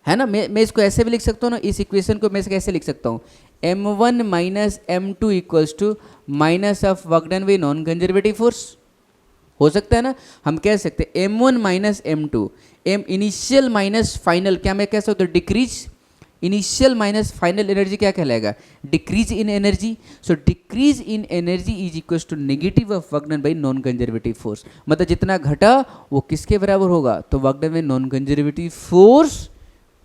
है ना। मैं इसको ऐसे भी लिख सकता हूँ ना, इस इक्वेशन को मैं कैसे लिख सकता हूँ, m1 minus m2 equals to minus of work done by non conservative force. हो सकता है ना, हम कह सकते हैं m1 minus m2, m initial minus final, क्या मैं कह सकता हूँ decrease, initial minus final energy क्या कहलाएगा, decrease in energy. So decrease in energy is equal to negative of work done by non conservative force. मतलब जितना घटा वो किसके बराबर होगा, तो work done by non conservative force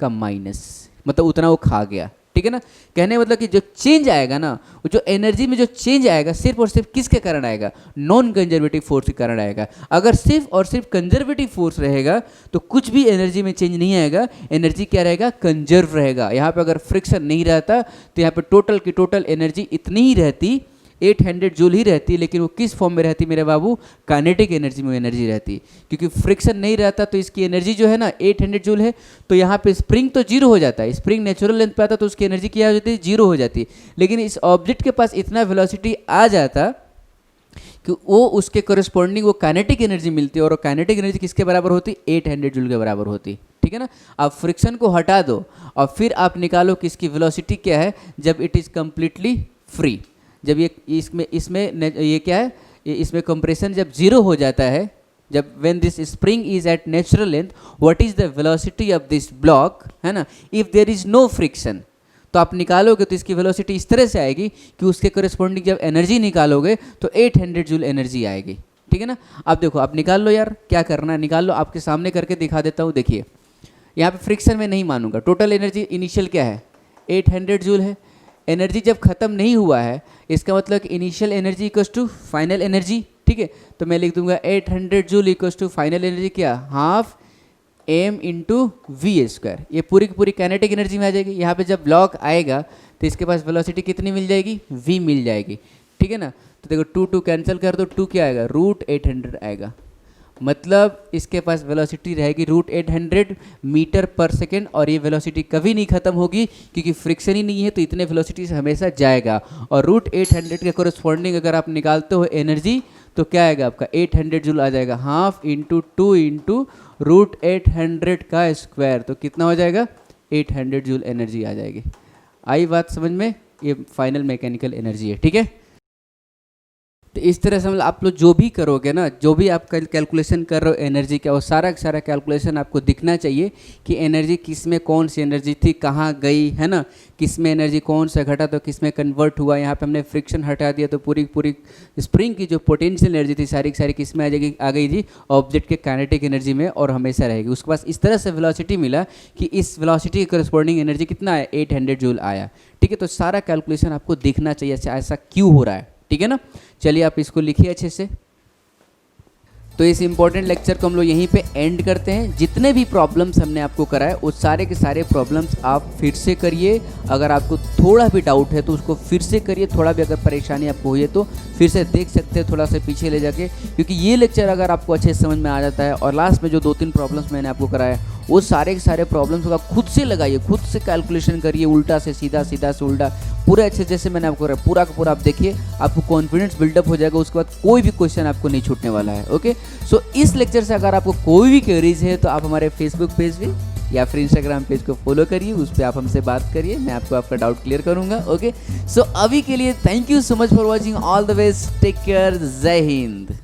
का माइनस, मतलब उतना वो खा गया। ठीक है ना, कहने मतलब कि जो चेंज आएगा ना, वो जो एनर्जी में जो चेंज आएगा सिर्फ और सिर्फ किसके कारण आएगा, नॉन कंजर्वेटिव फोर्स के कारण आएगा। अगर सिर्फ और सिर्फ कंजर्वेटिव फोर्स रहेगा तो कुछ भी एनर्जी में चेंज नहीं आएगा, एनर्जी क्या रहेगा, कंजर्व रहेगा। यहाँ पे अगर फ्रिक्शन नहीं रहता तो यहाँ पे टोटल की टोटल एनर्जी इतनी ही रहती, 800 जूल ही रहती, लेकिन वो किस फॉर्म में रहती मेरे बाबू, काइनेटिक एनर्जी में एनर्जी रहती। क्योंकि फ्रिक्शन नहीं रहता तो इसकी एनर्जी जो है ना 800 जूल है, तो यहाँ पे स्प्रिंग तो जीरो हो जाता है, स्प्रिंग नेचुरल लेंथ पे आता तो उसकी एनर्जी क्या हो जाती है, जीरो हो जाती। लेकिन इस ऑब्जेक्ट के पास इतना वेलोसिटी आ जाता कि वो उसके कोरिस्पॉन्डिंग वो काइनेटिक एनर्जी मिलती, और काइनेटिक एनर्जी किसके बराबर होती, 800 जूल के बराबर होती। ठीक है ना, आप फ्रिक्शन को हटा दो और फिर आप निकालो कि इसकी वेलोसिटी क्या है जब इट इज़ कम्प्लीटली फ्री, जब ये इसमें ये क्या है, इसमें कंप्रेशन जब जीरो हो जाता है, जब when this spring is at natural length, what is the velocity of this block, है ना, if there is no friction. तो आप निकालोगे तो इसकी वेलोसिटी इस तरह से आएगी कि उसके कोरिस्पॉन्डिंग जब एनर्जी निकालोगे तो 800 जूल एनर्जी आएगी। ठीक है ना, अब देखो आप निकाल लो यार, क्या करना है निकाल लो, आपके सामने करके दिखा देता हूँ। देखिए यहाँ पे फ्रिक्शन में नहीं मानूंगा, टोटल एनर्जी इनिशियल क्या है, 800 जूल है। एनर्जी जब खत्म नहीं हुआ है, इसका मतलब कि initial energy equals to final energy. ठीक है, तो मैं लिख दूंगा 800 joule equals to final energy क्या, half m into v square. ये पूरी की पूरी काइनेटिक एनर्जी में आ जाएगी। यहाँ पे जब ब्लॉक आएगा तो इसके पास वेलोसिटी कितनी मिल जाएगी, v मिल जाएगी। ठीक है ना, तो देखो 2 कैंसिल कर दो, 2 क्या आएगा, √800 आएगा। मतलब इसके पास वेलोसिटी रहेगी √800 मीटर पर सेकेंड, और ये वेलोसिटी कभी नहीं खत्म होगी क्योंकि फ्रिक्शन ही नहीं है, तो इतने वेलोसिटी से हमेशा जाएगा। और √800 के कोरिस्पॉन्डिंग अगर आप निकालते हो एनर्जी तो क्या आएगा आपका, 800 जूल आ जाएगा, हाफ इंटू 2 इंटू √800 का स्क्वायर, तो कितना हो जाएगा, 800 जूल एनर्जी आ जाएगी। आई बात समझ में, ये फाइनल मैकेनिकल एनर्जी है। ठीक है, तो इस तरह से मतलब आप लोग जो भी करोगे ना, जो भी आप कैलकुलेशन कर रहे हो एनर्जी का, वो सारा का सारा कैलकुलेशन आपको दिखना चाहिए कि एनर्जी किस में कौन सी एनर्जी थी, कहाँ गई, है ना, किस में एनर्जी कौन सा घटा तो किस में कन्वर्ट हुआ। यहाँ पे हमने फ्रिक्शन हटा दिया तो पूरी पूरी स्प्रिंग की जो पोटेंशियल एनर्जी थी सारी की सारी किस में आ गई थी, ऑब्जेक्ट के काइनेटिक एनर्जी में, और हमेशा रहेगी। उसके पास इस तरह से वेलोसिटी मिला कि इस वेलोसिटी के करस्पॉन्डिंग एनर्जी कितना आया, 800 जूल आया। ठीक है, तो सारा कैलकुलेशन आपको दिखना चाहिए ऐसा क्यों हो रहा है। ठीक है ना, चलिए आप इसको लिखिए अच्छे से। तो इस इंपॉर्टेंट लेक्चर को हम लोग यहीं पे एंड करते हैं। जितने भी प्रॉब्लम्स हमने आपको कराए उस सारे के सारे प्रॉब्लम्स आप फिर से करिए। अगर आपको थोड़ा भी डाउट है तो उसको फिर से करिए, थोड़ा भी अगर परेशानी आपको हुई है तो फिर से देख सकते हैं थोड़ा सा पीछे ले जाके, क्योंकि ये लेक्चर अगर आपको अच्छे से समझ में आ जाता है और लास्ट में जो 2-3 प्रॉब्लम्स मैंने आपको कराया वो सारे के सारे प्रॉब्लम्स का खुद से लगाइए, खुद से कैलकुलेशन करिए, उल्टा से सीधा, सीधा से उल्टा, पूरा अच्छे जैसे मैंने आपको कराया पूरा का पूरा आप देखिए, आपको कॉन्फिडेंस बिल्डअप हो जाएगा। उसके बाद कोई भी क्वेश्चन आपको नहीं छूटने वाला है। ओके, सो इस लेक्चर से अगर आपको कोई भी क्वेरीज है तो आप हमारे फेसबुक पेज पे या फिर इंस्टाग्राम पेज को फॉलो करिए, उस पर आप हमसे बात करिए, मैं आपको आपका डाउट क्लियर करूंगा। ओके, सो अभी के लिए thank you so much for watching, all the best, take care, जय हिंद।